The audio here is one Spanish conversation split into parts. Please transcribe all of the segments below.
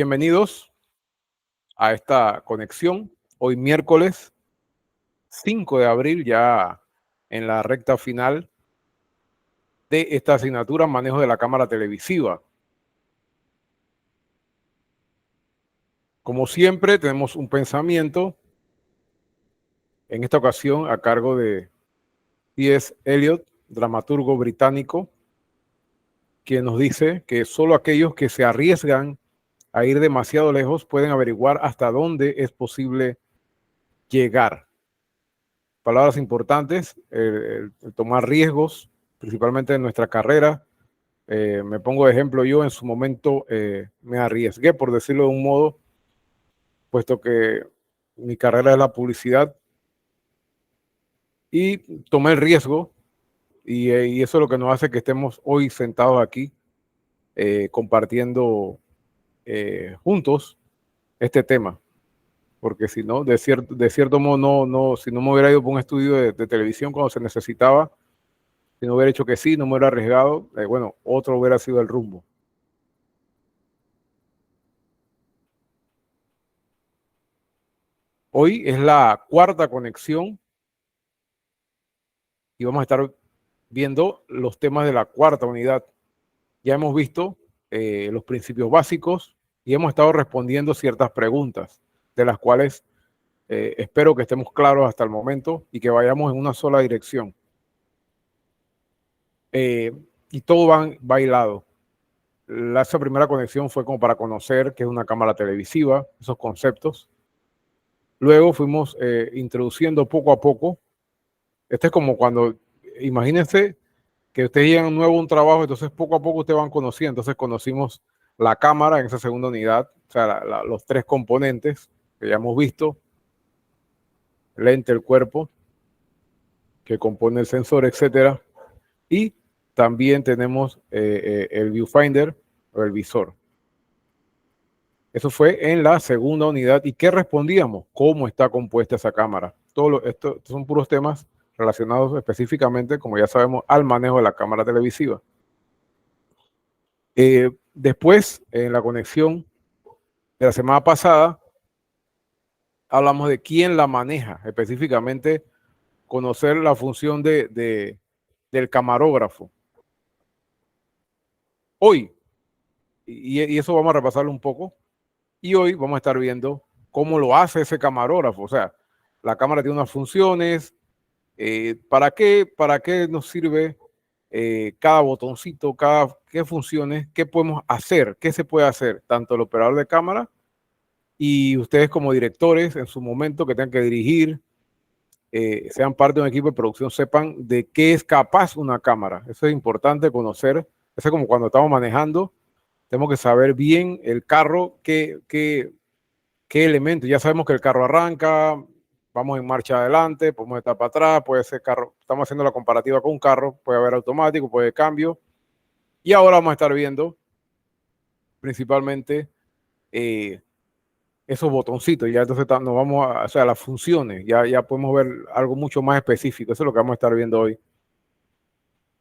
Bienvenidos a esta conexión. Hoy miércoles 5 de abril, ya en la recta final de esta asignatura, manejo de la cámara televisiva. Como siempre, tenemos un pensamiento, en esta ocasión a cargo de T.S. Eliot, dramaturgo británico, quien nos dice que solo aquellos que se arriesgan a ir demasiado lejos pueden averiguar hasta dónde es posible llegar. Palabras importantes, el tomar riesgos, principalmente en nuestra carrera. Me pongo de ejemplo, yo en su momento me arriesgué, por decirlo de un modo, puesto que mi carrera es la publicidad, y tomé el riesgo, y eso es lo que nos hace que estemos hoy sentados aquí compartiendo juntos este tema. Porque si no, de cierto modo, si no me hubiera ido por un estudio de televisión cuando se necesitaba, si no hubiera hecho que sí, no me hubiera arriesgado, bueno, otro hubiera sido el rumbo. Hoy es la cuarta conexión y vamos a estar viendo los temas de la cuarta unidad. Ya hemos visto los principios básicos y hemos estado respondiendo ciertas preguntas, de las cuales espero que estemos claros hasta el momento y que vayamos en una sola dirección. Y todo va bailado. Esa primera conexión fue como para conocer qué es una cámara televisiva, esos conceptos. Luego fuimos introduciendo poco a poco. Este es como cuando, imagínense que ustedes llegan a un trabajo, entonces poco a poco ustedes van conociendo. Entonces conocimos la cámara en esa segunda unidad, o sea, los tres componentes que ya hemos visto, el lente, el cuerpo, que compone el sensor, etcétera. Y también tenemos el viewfinder o el visor. Eso fue en la segunda unidad. ¿Y qué respondíamos? ¿Cómo está compuesta esa cámara? Estos son puros temas relacionados específicamente, como ya sabemos, al manejo de la cámara televisiva. Después, en la conexión de la semana pasada, hablamos de quién la maneja, específicamente conocer la función del camarógrafo. Hoy, y eso vamos a repasarlo un poco, y hoy vamos a estar viendo cómo lo hace ese camarógrafo. O sea, la cámara tiene unas funciones. ¿Para qué nos sirve cada botoncito, qué funciones, qué podemos hacer, qué se puede hacer, tanto el operador de cámara y ustedes como directores en su momento que tengan que dirigir, sean parte de un equipo de producción, sepan de qué es capaz una cámara? Eso es importante conocer. Eso es como cuando estamos manejando, tenemos que saber bien el carro, qué elementos. Ya sabemos que el carro arranca, vamos en marcha adelante, podemos estar para atrás, puede ser carro, estamos haciendo la comparativa con un carro, puede haber automático, puede haber cambio. Y ahora vamos a estar viendo principalmente esos botoncitos. Ya entonces nos vamos o sea, las funciones, ya podemos ver algo mucho más específico. Eso es lo que vamos a estar viendo hoy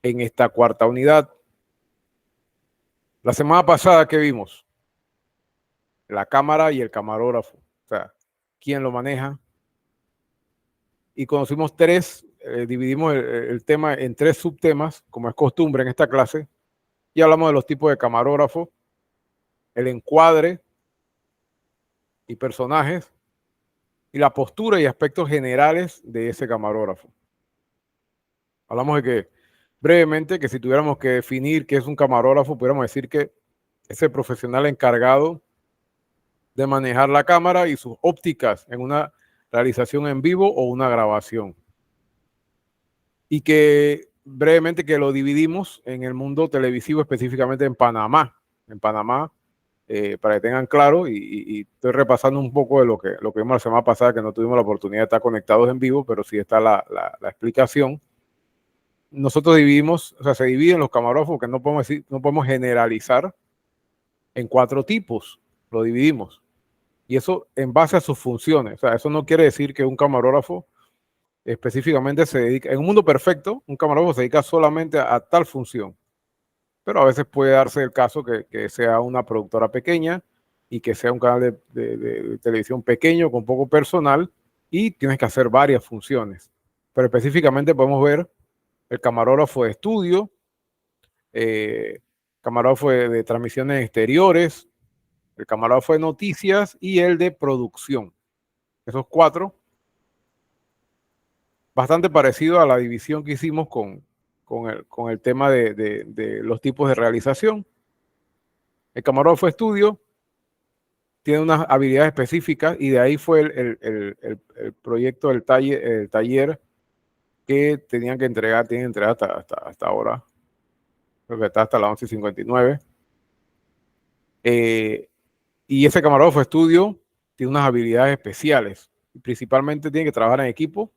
en esta cuarta unidad. La semana pasada, ¿qué vimos? La cámara y el camarógrafo. O sea, ¿quién lo maneja? Y conocimos dividimos el tema en tres subtemas, como es costumbre en esta clase, y hablamos de los tipos de camarógrafo, el encuadre y personajes, y la postura y aspectos generales de ese camarógrafo. Hablamos de que, brevemente, que si tuviéramos que definir qué es un camarógrafo, pudiéramos decir que es el profesional encargado de manejar la cámara y sus ópticas en una realización en vivo o una grabación. Y que brevemente que lo dividimos en el mundo televisivo, específicamente en Panamá. En Panamá, para que tengan claro, y estoy repasando un poco de lo que vimos la semana pasada, que no tuvimos la oportunidad de estar conectados en vivo, pero sí está la explicación. Nosotros dividimos, o sea, se dividen los camarógrafos, que no podemos generalizar, en 4 tipos, lo dividimos. Y eso en base a sus funciones. O sea, eso no quiere decir que un camarógrafo específicamente se dedica, en un mundo perfecto, un camarógrafo se dedica solamente a tal función. Pero a veces puede darse el caso que sea una productora pequeña y que sea un canal de televisión pequeño, con poco personal, y tienes que hacer varias funciones. Pero específicamente podemos ver el camarógrafo de estudio, camarógrafo de transmisiones exteriores, el camarógrafo de noticias y el de producción. Esos 4, bastante parecido a la división que hicimos con el tema de los tipos de realización. El camarógrafo de estudio tiene unas habilidades específicas y de ahí fue el proyecto del taller que tenían que entregar, tienen que entregar hasta ahora. Creo que está hasta las 11:59. Y ese camarógrafo de estudio tiene unas habilidades especiales. Principalmente tiene que trabajar en equipo,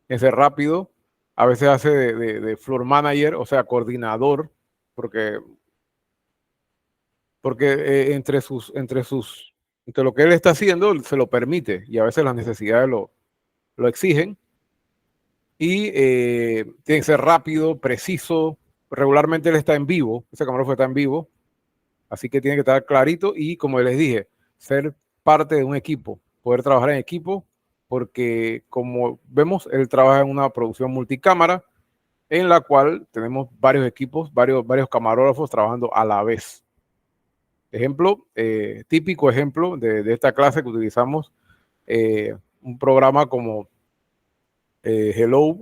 es ser rápido. A veces hace de floor manager, o sea, coordinador, porque entre lo que él está haciendo se lo permite y a veces las necesidades lo exigen. Y tiene que ser rápido, preciso. Regularmente él está en vivo, ese camarógrafo está en vivo, así que tiene que estar clarito y, como les dije, ser parte de un equipo, poder trabajar en equipo, porque como vemos, él trabaja en una producción multicámara en la cual tenemos varios equipos, varios camarógrafos trabajando a la vez. Ejemplo, típico ejemplo de esta clase que utilizamos, un programa como Hello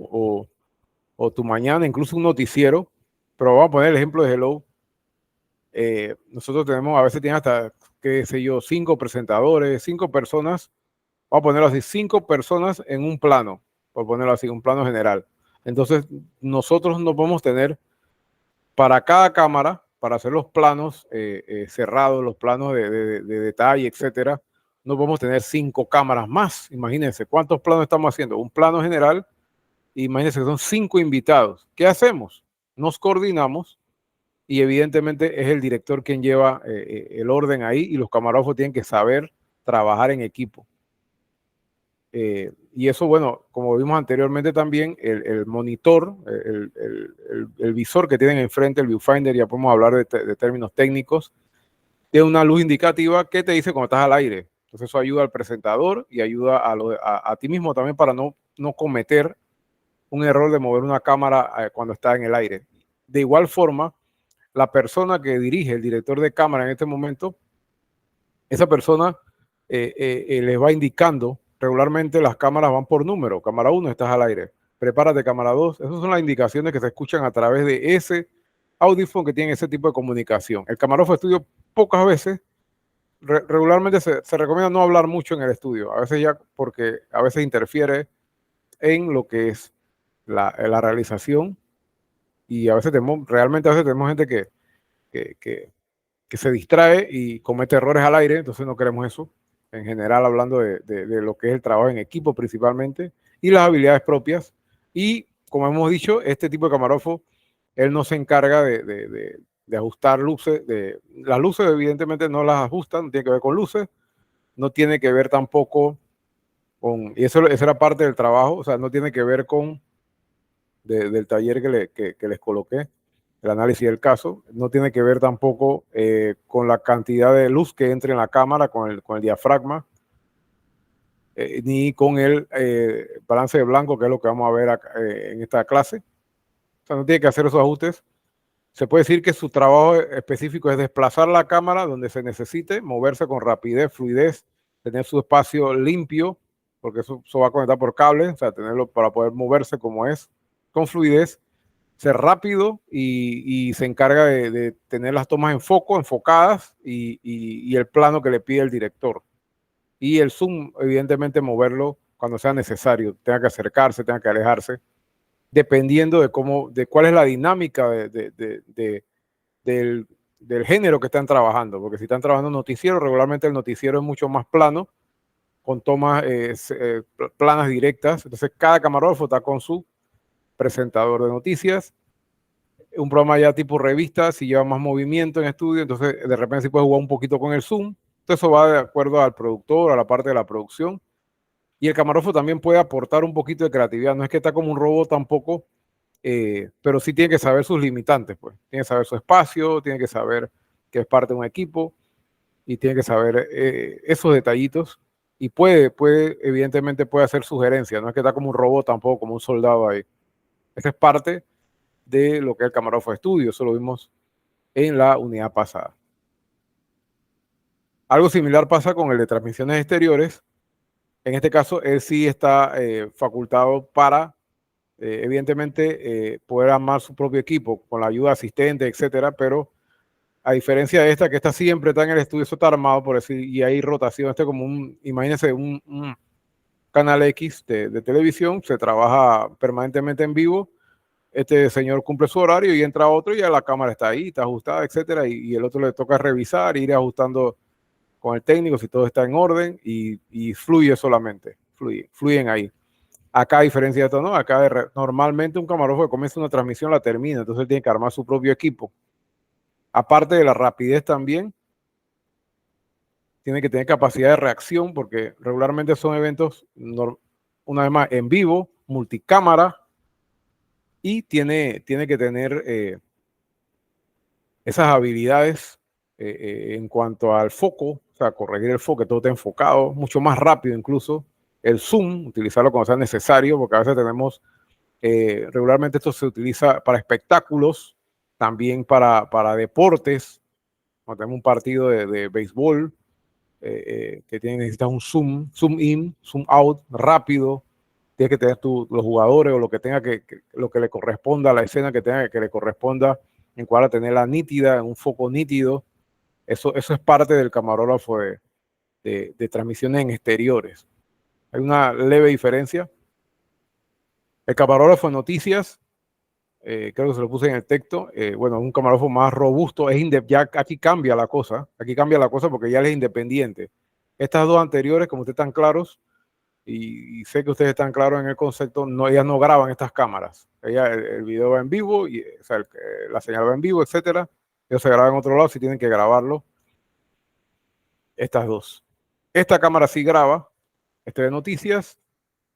o Tu Mañana, incluso un noticiero, pero vamos a poner el ejemplo de Hello. Nosotros tenemos, a veces tienen hasta, qué sé yo, 5 presentadores, 5 personas, vamos a ponerlo así, 5 personas en un plano, por ponerlo así, un plano general. Entonces, nosotros no podemos tener para cada cámara, para hacer los planos cerrados, los planos de detalle, etcétera, no podemos tener 5 cámaras más. Imagínense, ¿cuántos planos estamos haciendo? Un plano general, imagínense que son 5 invitados. ¿Qué hacemos? Nos coordinamos y evidentemente es el director quien lleva el orden ahí y los camarógrafos tienen que saber trabajar en equipo. Y eso, bueno, como vimos anteriormente también, el monitor, el visor que tienen enfrente, el viewfinder, ya podemos hablar de términos técnicos, tiene una luz indicativa que te dice cuando estás al aire. Entonces eso ayuda al presentador y ayuda a ti mismo también para no cometer un error de mover una cámara cuando está en el aire. De igual forma, la persona que dirige, el director de cámara en este momento, esa persona les va indicando. Regularmente las cámaras van por número. Cámara 1, estás al aire. Prepárate, cámara 2. Esas son las indicaciones que se escuchan a través de ese audífono que tiene ese tipo de comunicación. El camarógrafo de estudio pocas veces, regularmente se recomienda no hablar mucho en el estudio. A veces ya, porque a veces interfiere en lo que es la realización. Y a veces realmente a veces tenemos gente que se distrae y comete errores al aire. Entonces no queremos eso. En general, hablando de lo que es el trabajo en equipo principalmente y las habilidades propias. Y como hemos dicho, este tipo de camarógrafo, él no se encarga de ajustar luces. Las luces evidentemente no las ajustan, no tiene que ver con luces, no tiene que ver tampoco con, y esa era parte del trabajo, o sea, no tiene que ver con del taller que les coloqué, el análisis del caso, no tiene que ver tampoco con la cantidad de luz que entre en la cámara, con el diafragma, ni con el balance de blanco, que es lo que vamos a ver acá, en esta clase. O sea, no tiene que hacer esos ajustes. Se puede decir que su trabajo específico es desplazar la cámara donde se necesite, moverse con rapidez, fluidez, tener su espacio limpio, porque eso va a conectar por cable, o sea, tenerlo para poder moverse como es, con fluidez, ser rápido y se encarga de tener las tomas en foco, enfocadas y el plano que le pide el director. Y el zoom, evidentemente, moverlo cuando sea necesario, tenga que acercarse, tenga que alejarse, dependiendo de cuál es la dinámica del género que están trabajando. Porque si están trabajando noticiero, regularmente el noticiero es mucho más plano, con tomas planas directas. Entonces, cada camarógrafo está con su presentador de noticias. Un programa ya tipo revista, si lleva más movimiento en estudio, entonces de repente sí puede jugar un poquito con el zoom. Entonces eso va de acuerdo al productor, a la parte de la producción. Y el camarógrafo también puede aportar un poquito de creatividad. No es que está como un robot tampoco, pero sí tiene que saber sus limitantes. Pues. Tiene que saber su espacio, tiene que saber que es parte de un equipo. y tiene que saber esos detallitos y evidentemente puede hacer sugerencias, no es que está como un robot tampoco, como un soldado ahí. Esa es parte de lo que es el camarógrafo de estudio, eso lo vimos en la unidad pasada. Algo similar pasa con el de transmisiones exteriores. En este caso, él sí está facultado para, evidentemente, poder armar su propio equipo con la ayuda de asistentes, etcétera, pero a diferencia de esta, que está siempre está en el estudio, eso está armado, por decir, y hay rotación. Este como imagínense, un canal X de televisión, se trabaja permanentemente en vivo. Este señor cumple su horario y entra otro y ya la cámara está ahí, está ajustada, etcétera, y el otro le toca revisar, ir ajustando con el técnico si todo está en orden y fluye solamente, fluyen ahí. Acá, a diferencia de esto, no, acá normalmente un camarógrafo que comienza una transmisión la termina, entonces tiene que armar su propio equipo. Aparte de la rapidez también, tiene que tener capacidad de reacción porque regularmente son eventos, una vez más, en vivo, multicámara, y tiene que tener esas habilidades en cuanto al foco, o sea, corregir el foco, que todo esté enfocado, mucho más rápido incluso. El zoom, utilizarlo cuando sea necesario, porque a veces tenemos, regularmente esto se utiliza para espectáculos, también para deportes, cuando tenemos un partido de béisbol, que necesitas un zoom in, zoom out, rápido, tienes que tener los jugadores o lo que tenga lo que le corresponda a la escena que tenga que le corresponda en cuanto a tenerla nítida, en un foco nítido. Eso es parte del camarógrafo de transmisiones en exteriores. Hay una leve diferencia. El camarógrafo de noticias, creo que se lo puse en el texto, bueno, un camarógrafo más robusto, ya aquí cambia la cosa porque ya él es independiente. Estas dos anteriores, como ustedes están claros, y sé que ustedes están claros en el concepto, ellas no graban estas cámaras. El video va en vivo, o sea, la señal va en vivo, etcétera. Ellos se graban en otro lado si tienen que grabarlo. Estas dos. Esta cámara sí graba, este de noticias,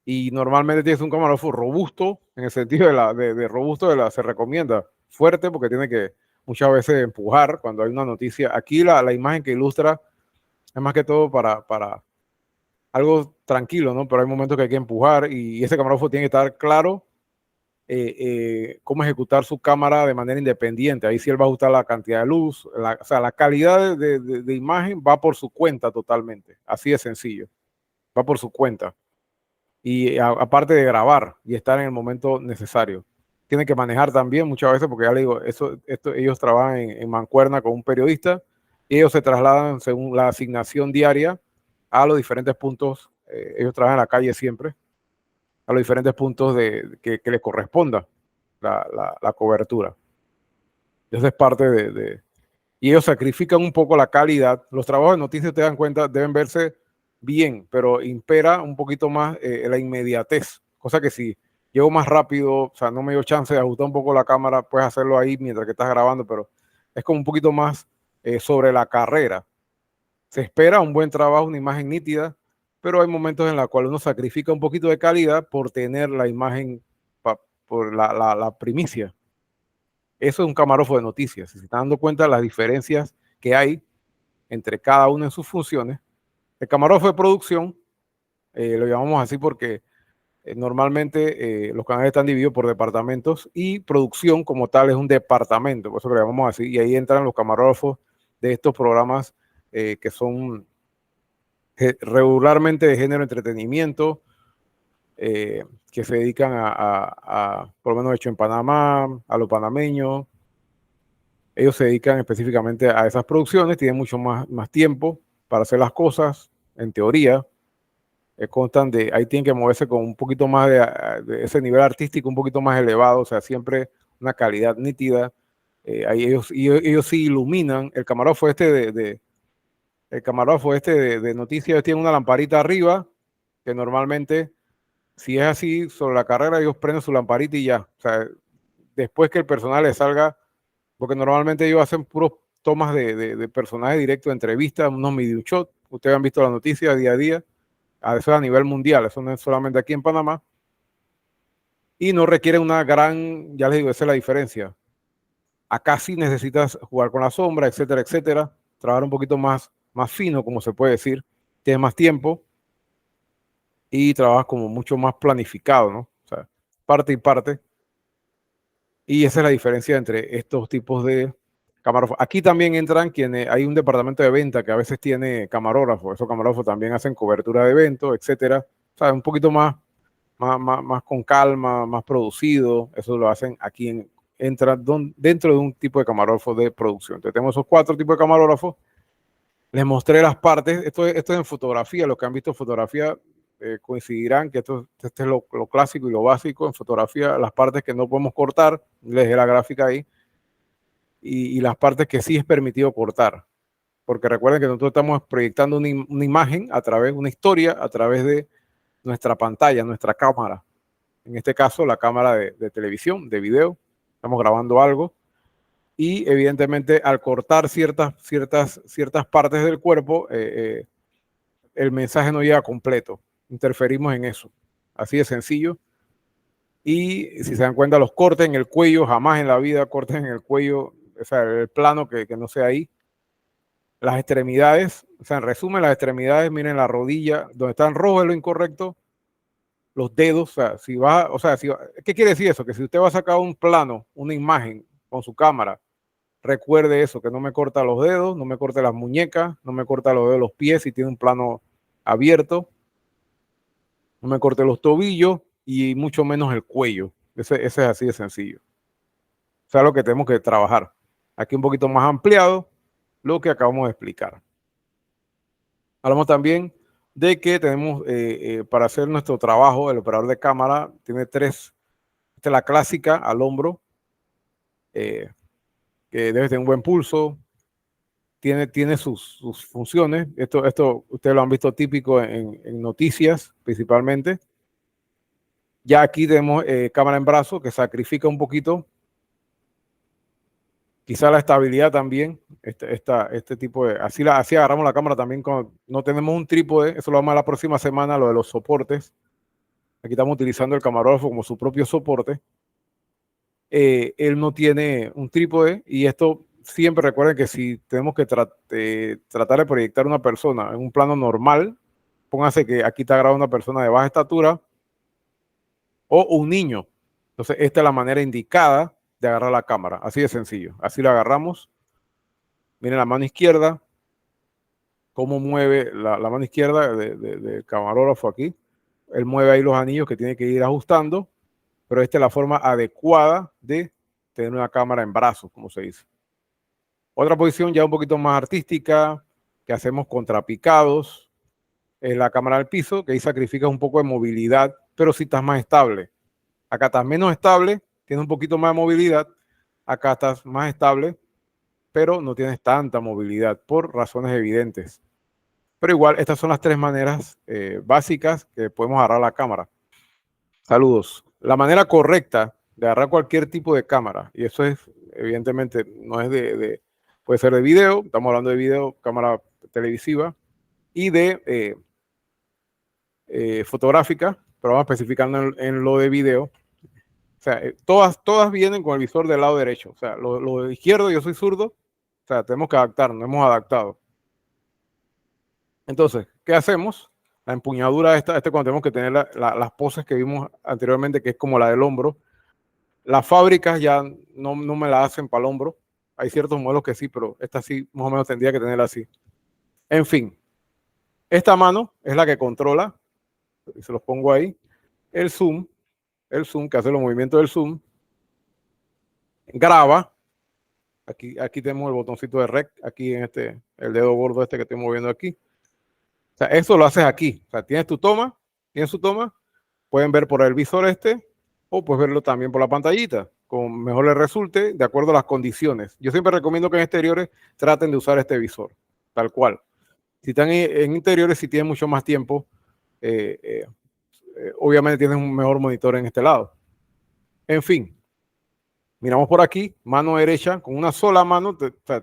y normalmente tienes un camarógrafo robusto, en el sentido de robusto, se recomienda fuerte porque tiene que muchas veces empujar cuando hay una noticia. Aquí la imagen que ilustra es más que todo para algo tranquilo, ¿no? Pero hay momentos que hay que empujar y ese camarógrafo tiene que estar claro cómo ejecutar su cámara de manera independiente. Ahí sí él va a ajustar la cantidad de luz, o sea, la calidad de imagen va por su cuenta totalmente. Así de sencillo. Va por su cuenta. Y aparte de grabar y estar en el momento necesario. Tiene que manejar también muchas veces, porque ya le digo, ellos trabajan en mancuerna con un periodista y ellos se trasladan según la asignación diaria a los diferentes puntos. Ellos trabajan en la calle siempre, a los diferentes puntos que les corresponda la cobertura. Eso es parte y ellos sacrifican un poco la calidad. Los trabajos de noticias, te dan cuenta, deben verse bien, pero impera un poquito más la inmediatez, cosa que si llego más rápido, o sea, no me dio chance de ajustar un poco la cámara, puedes hacerlo ahí mientras que estás grabando, pero es como un poquito más sobre la carrera. Se espera un buen trabajo, una imagen nítida, pero hay momentos en los cuales uno sacrifica un poquito de calidad por tener la imagen, por la primicia. Eso es un camarógrafo de noticias. Si se están dando cuenta de las diferencias que hay entre cada uno en sus funciones. El camarógrafo de producción, lo llamamos así porque normalmente los canales están divididos por departamentos y producción como tal es un departamento, por eso lo llamamos así, y ahí entran los camarógrafos de estos programas que son regularmente de género entretenimiento, que se dedican por lo menos hecho en Panamá, a los panameños. Ellos se dedican específicamente a esas producciones, tienen mucho más tiempo para hacer las cosas, en teoría. Constan ahí tienen que moverse con un poquito más de ese nivel artístico, un poquito más elevado, o sea, siempre una calidad nítida. Ahí ellos sí iluminan. El camarógrafo de noticias tiene una lamparita arriba, que normalmente, si es así, sobre la carrera, ellos prenden su lamparita y ya. O sea, después que el personal le salga, porque normalmente ellos hacen puros tomas de personajes directos, de entrevistas, unos media shot. Ustedes han visto las noticias día a día. Eso es a nivel mundial, eso no es solamente aquí en Panamá. Y no requiere una gran, ya les digo, esa es la diferencia. Acá sí necesitas jugar con la sombra, etcétera, etcétera. Trabajar un poquito más más fino, como se puede decir, tienes más tiempo y trabajas como mucho más planificado, ¿no? O sea, parte y parte. Y esa es la diferencia entre estos tipos de camarógrafos. Aquí también entran quienes, hay un departamento de venta que a veces tiene camarógrafos. Esos camarógrafos también hacen cobertura de eventos, etcétera. O sea, un poquito más con calma, más producido. Eso lo hacen aquí entra dentro de un tipo de camarógrafo de producción. Entonces tenemos esos 4 tipos de camarógrafos. Les mostré las partes. Esto es en fotografía. Los que han visto fotografía coincidirán que este es lo clásico y lo básico en fotografía. Las partes que no podemos cortar, les dejé la gráfica ahí. Y las partes que sí es permitido cortar. Porque recuerden que nosotros estamos proyectando una imagen a través, una historia a través de nuestra pantalla, nuestra cámara. En este caso, la cámara de televisión, de video. Estamos grabando algo. Y evidentemente, al cortar ciertas partes del cuerpo, el mensaje no llega completo. Interferimos en eso. Así de sencillo. Y si se dan cuenta, los cortes en el cuello, jamás en la vida cortes en el cuello, o sea, el plano que no sea ahí. Las extremidades, o sea, en resumen, las extremidades, miren la rodilla, donde está en rojo es lo incorrecto, los dedos, o sea, si va, o sea, ¿qué quiere decir eso? Que si usted va a sacar un plano, una imagen con su cámara, recuerde eso, que no me corta los dedos, no me corte las muñecas, no me corta los dedos de los pies si tiene un plano abierto, no me corte los tobillos y mucho menos el cuello. Ese es así de sencillo. O sea, lo que tenemos que trabajar. Aquí un poquito más ampliado lo que acabamos de explicar. Hablamos también de que tenemos, para hacer nuestro trabajo, el operador de cámara tiene 3. Esta es la clásica al hombro, que debe tener un buen pulso, tiene sus funciones. Esto ustedes lo han visto típico en noticias principalmente. Ya aquí tenemos cámara en brazo, que sacrifica un poquito. Quizá la estabilidad también, este tipo de... Así agarramos la cámara también cuando no tenemos un trípode. Eso lo vamos a la próxima semana, lo de los soportes. Aquí estamos utilizando el camarógrafo como su propio soporte. Él no tiene un trípode y esto siempre recuerden que si tenemos que tratar de proyectar una persona en un plano normal, póngase que aquí está grabando una persona de baja estatura o un niño. Entonces esta es la manera indicada de agarrar la cámara, así de sencillo. Así la agarramos. Miren la mano izquierda, cómo mueve la mano izquierda del camarógrafo aquí. Él mueve ahí los anillos que tiene que ir ajustando, pero esta es la forma adecuada de tener una cámara en brazos, como se dice. Otra posición ya un poquito más artística, que hacemos contrapicados, es la cámara al piso, que ahí sacrifica un poco de movilidad, pero si estás más estable. Acá estás menos estable, tienes un poquito más de movilidad, acá estás más estable, pero no tienes tanta movilidad por razones evidentes. Pero igual, estas son las 3 maneras básicas que podemos agarrar la cámara. Saludos. La manera correcta de agarrar cualquier tipo de cámara, y eso es, evidentemente, no es puede ser de video, estamos hablando de video, cámara televisiva, y de fotográfica, pero vamos especificando en lo de video. O sea, todas vienen con el visor del lado derecho. O sea, lo izquierdo, yo soy zurdo, o sea, tenemos que adaptarnos, hemos adaptado. Entonces, ¿qué hacemos? La empuñadura cuando tenemos que tener las poses que vimos anteriormente, que es como la del hombro. Las fábricas ya no me la hacen para el hombro. Hay ciertos modelos que sí, pero esta sí más o menos tendría que tenerla así. En fin, esta mano es la que controla, y se los pongo ahí, el zoom, que hace los movimientos del zoom, graba. Aquí tenemos el botoncito de rec, aquí en el dedo gordo que estoy moviendo aquí. O sea, eso lo haces aquí. O sea, tienes su toma, pueden ver por el visor o puedes verlo también por la pantallita, como mejor les resulte, de acuerdo a las condiciones. Yo siempre recomiendo que en exteriores traten de usar este visor, tal cual. Si están en interiores, si tienen mucho más tiempo, obviamente tienen un mejor monitor en este lado. En fin, miramos por aquí, mano derecha, con una sola mano,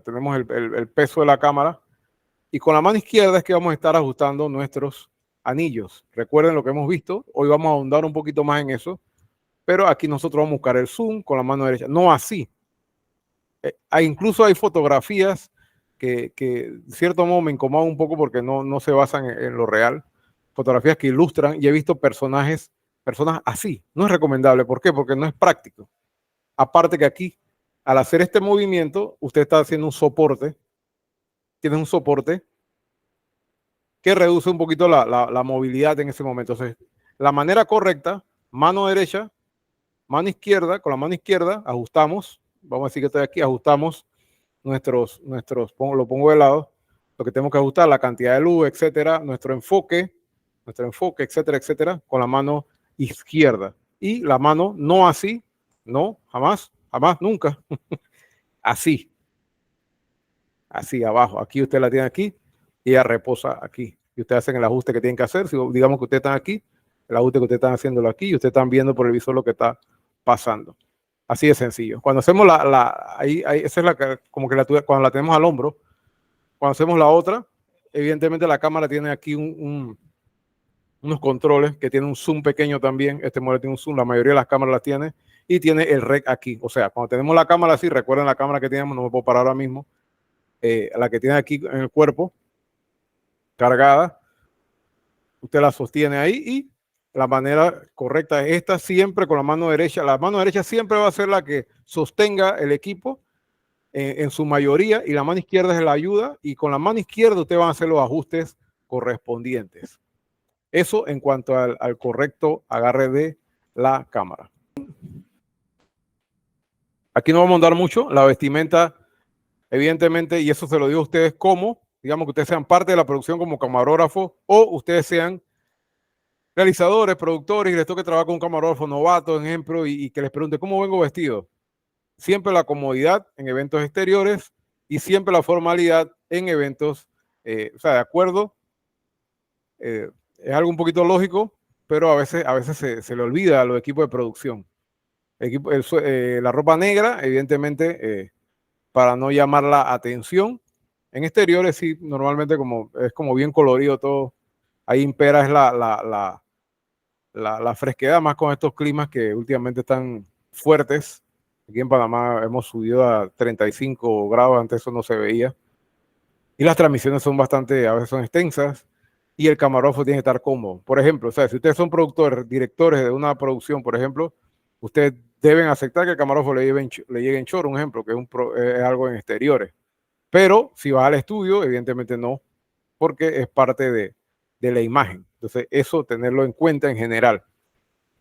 tenemos el peso de la cámara, y con la mano izquierda es que vamos a estar ajustando nuestros anillos. Recuerden lo que hemos visto, hoy vamos a ahondar un poquito más en eso, pero aquí nosotros vamos a buscar el zoom con la mano derecha, no así. Incluso hay fotografías que de cierto modo me incomoda un poco porque no se basan en lo real. Fotografías que ilustran, y he visto personas así. No es recomendable. ¿Por qué? Porque no es práctico. Aparte que aquí, al hacer este movimiento, usted está haciendo un soporte. Tiene un soporte que reduce un poquito la movilidad en ese momento. Entonces, la manera correcta, mano derecha, mano izquierda, con la mano izquierda ajustamos, vamos a decir que estoy aquí, ajustamos lo pongo de lado, lo que tenemos que ajustar, la cantidad de luz, etcétera, nuestro enfoque, etcétera, etcétera, con la mano izquierda. Y la mano no así, no, jamás, nunca, así abajo. Aquí usted la tiene aquí y ella reposa aquí. Y ustedes hacen el ajuste que tienen que hacer. Si digamos que ustedes están aquí, el ajuste que ustedes están haciéndolo aquí y ustedes están viendo por el visor lo que está pasando. Así de sencillo. Cuando hacemos esa es como que cuando la tenemos al hombro. Cuando hacemos la otra, evidentemente la cámara tiene aquí unos controles que tienen un zoom pequeño también. Este modelo tiene un zoom, la mayoría de las cámaras las tiene. Y tiene el rec aquí. O sea, cuando tenemos la cámara así, recuerden la cámara que teníamos, no me puedo parar ahora mismo. La que tiene aquí en el cuerpo, cargada, usted la sostiene ahí y la manera correcta es esta, siempre con la mano derecha. La mano derecha siempre va a ser la que sostenga el equipo en su mayoría, y la mano izquierda es la ayuda, y con la mano izquierda usted va a hacer los ajustes correspondientes. Eso en cuanto al correcto agarre de la cámara. Aquí no vamos a andar mucho, la vestimenta, evidentemente, y eso se lo digo a ustedes como, digamos que ustedes sean parte de la producción como camarógrafo, o ustedes sean realizadores, productores, y les toque trabajar con un camarógrafo novato, por ejemplo, y que les pregunte cómo vengo vestido. Siempre la comodidad en eventos exteriores y siempre la formalidad en eventos, o sea, de acuerdo, es algo un poquito lógico, pero a veces se le olvida a los equipos de producción. La ropa negra, evidentemente, para no llamar la atención. En exteriores sí, normalmente es como bien colorido todo. Ahí impera es la fresquedad, más con estos climas que últimamente están fuertes. Aquí en Panamá hemos subido a 35 grados, antes eso no se veía. Y las transmisiones son a veces son extensas, y el camarógrafo tiene que estar cómodo. Por ejemplo, o sea, si ustedes son productores, directores de una producción, por ejemplo, ustedes deben aceptar que el camarógrafo le llegue en short, un ejemplo, que es algo en exteriores. Pero si vas al estudio, evidentemente no, porque es parte de la imagen. Entonces, eso tenerlo en cuenta en general.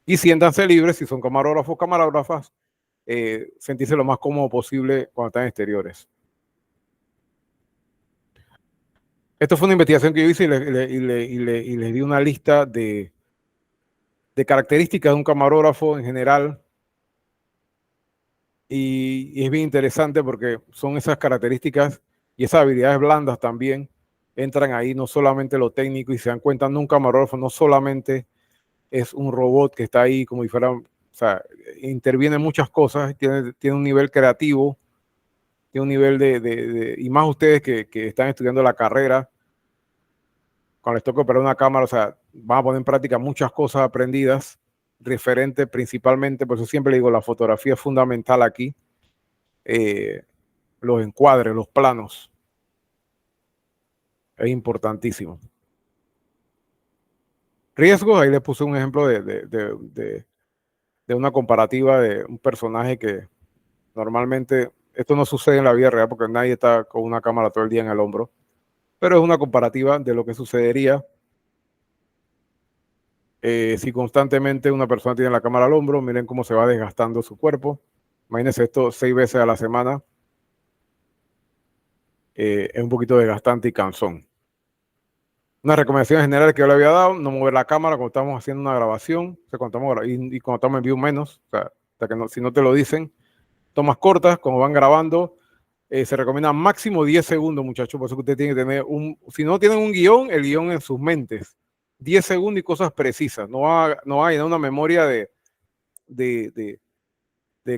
Y siéntanse libres, si son camarógrafos, camarógrafas, sentirse lo más cómodo posible cuando están en exteriores. Esto fue una investigación que yo hice y les di una lista de características de un camarógrafo en general. Y es bien interesante porque son esas características y esas habilidades blandas también entran ahí, no solamente lo técnico, y se dan cuenta, un camarógrafo no solamente es un robot que está ahí como si fuera, o sea, interviene en muchas cosas, tiene un nivel creativo, tiene un nivel y más ustedes que están estudiando la carrera, cuando les toca operar una cámara, o sea, van a poner en práctica muchas cosas aprendidas, referentes principalmente, por eso siempre le digo, la fotografía es fundamental aquí, los encuadres, los planos, es importantísimo. Riesgos, ahí les puse un ejemplo de una comparativa de un personaje que normalmente, esto no sucede en la vida real porque nadie está con una cámara todo el día en el hombro, pero es una comparativa de lo que sucedería si constantemente una persona tiene la cámara al hombro. Miren cómo se va desgastando su cuerpo. Imagínense esto 6 veces a la semana. Es un poquito desgastante y cansón. Una recomendación general que yo le había dado: no mover la cámara cuando estamos haciendo una grabación, o sea, y cuando estamos en view menos, o sea, hasta que si no te lo dicen. Tomas cortas, como van grabando, se recomienda máximo 10 segundos, muchachos. Por eso que usted tiene que tener si no tienen un guión, el guión en sus mentes. 10 segundos y cosas precisas. No hay una memoria de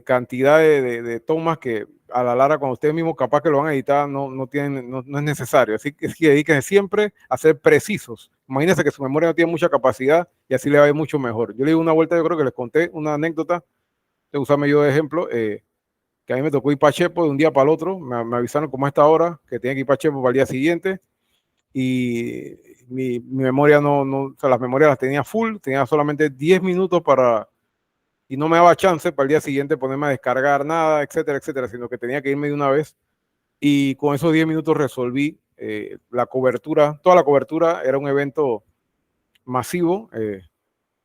cantidad de tomas que a la larga, cuando ustedes mismos capaz que lo van a editar, no es necesario. Así que dediquen siempre a ser precisos. Imagínense que su memoria no tiene mucha capacidad y así le va a ir mucho mejor. Yo le di una vuelta, yo creo que les conté una anécdota, de usarme yo de ejemplo. que a mí me tocó ir para Chepo de un día para el otro. Me avisaron como a esta hora que tenía que ir para Chepo para el día siguiente. Y mi memoria o sea, las memorias las tenía full, tenía solamente 10 minutos y no me daba chance para el día siguiente ponerme a descargar nada, etcétera, etcétera, sino que tenía que irme de una vez. Y con esos 10 minutos resolví la cobertura, toda la cobertura era un evento masivo,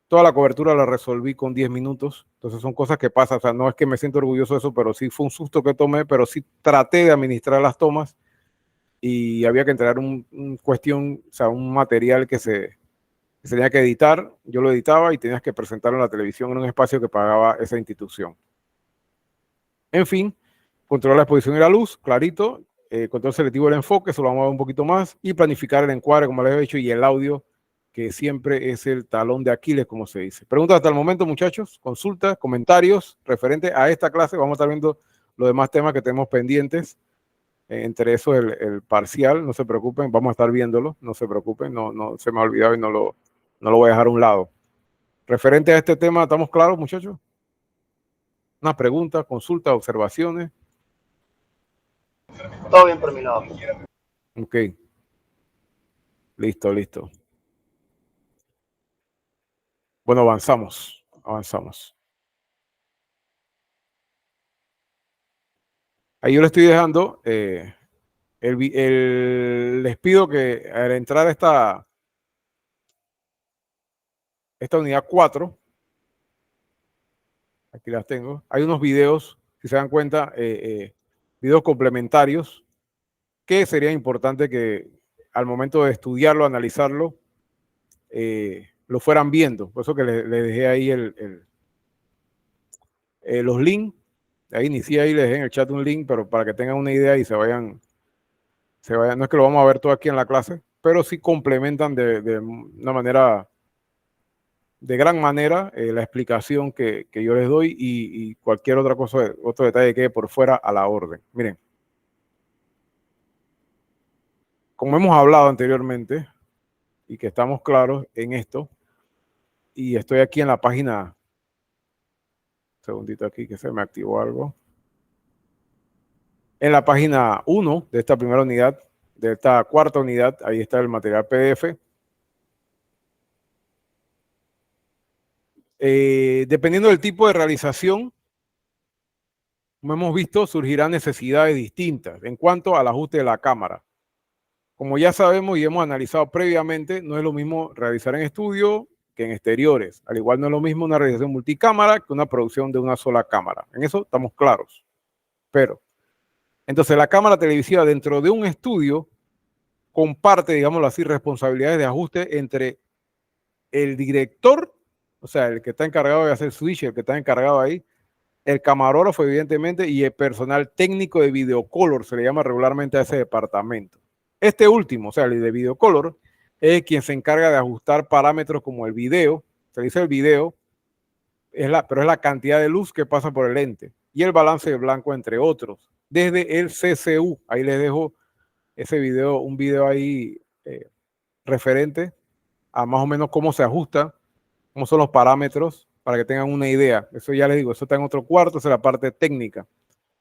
toda la cobertura la resolví con 10 minutos. Entonces son cosas que pasan, o sea, no es que me siento orgulloso de eso, pero sí fue un susto que tomé, pero sí traté de administrar las tomas y había que entregar cuestión, o sea, un material que se tenía que editar, yo lo editaba y tenías que presentarlo en la televisión en un espacio que pagaba esa institución. En fin, controlar la exposición y la luz, clarito, control selectivo del enfoque, eso lo vamos a ver un poquito más, y planificar el encuadre, como les he dicho, y el audio, que siempre es el talón de Aquiles, como se dice. Preguntas hasta el momento, muchachos, consultas, comentarios referentes a esta clase. Vamos a estar viendo los demás temas que tenemos pendientes. Entre eso el parcial, no se preocupen, vamos a estar viéndolo, no se preocupen, no se me ha olvidado y no lo voy a dejar a un lado. Referente a este tema, ¿estamos claros, muchachos? Unas preguntas, consultas, observaciones. Todo bien por mi lado. Ok. Listo, listo. Bueno, avanzamos. Ahí yo le estoy dejando, les pido que al entrar a esta unidad 4, aquí las tengo, hay unos videos, si se dan cuenta, videos complementarios, que sería importante que al momento de estudiarlo, analizarlo, lo fueran viendo. Por eso que le dejé ahí los links. Ahí inicié ahí, les dejé en el chat un link, pero para que tengan una idea y se vayan, no es que lo vamos a ver todo aquí en la clase, pero sí complementan de una manera, de gran manera, la explicación que yo les doy y cualquier otra cosa, otro detalle que quede por fuera a la orden. Miren, como hemos hablado anteriormente y que estamos claros en esto, y estoy aquí en la página, un segundito aquí que se me activó algo. En la página 1 de esta primera unidad, de esta cuarta unidad, ahí está el material PDF. Dependiendo del tipo de realización, como hemos visto, surgirán necesidades distintas en cuanto al ajuste de la cámara. Como ya sabemos y hemos analizado previamente, no es lo mismo realizar en estudio que en exteriores. Al igual no es lo mismo una realización multicámara que una producción de una sola cámara. En eso estamos claros. Pero, entonces la cámara televisiva dentro de un estudio comparte, digámoslo así, responsabilidades de ajuste entre el director, o sea, el que está encargado de hacer switch, el que está encargado ahí, el camarógrafo, evidentemente, y el personal técnico de videocolor, se le llama regularmente a ese departamento. Este último, o sea, el de videocolor, es quien se encarga de ajustar parámetros como el video, se dice el video, pero es la cantidad de luz que pasa por el lente, y el balance de blanco, entre otros, desde el CCU. Ahí les dejo ese video, un video ahí referente a más o menos cómo se ajusta, cómo son los parámetros, para que tengan una idea. Eso ya les digo, eso está en otro cuarto, esa es la parte técnica.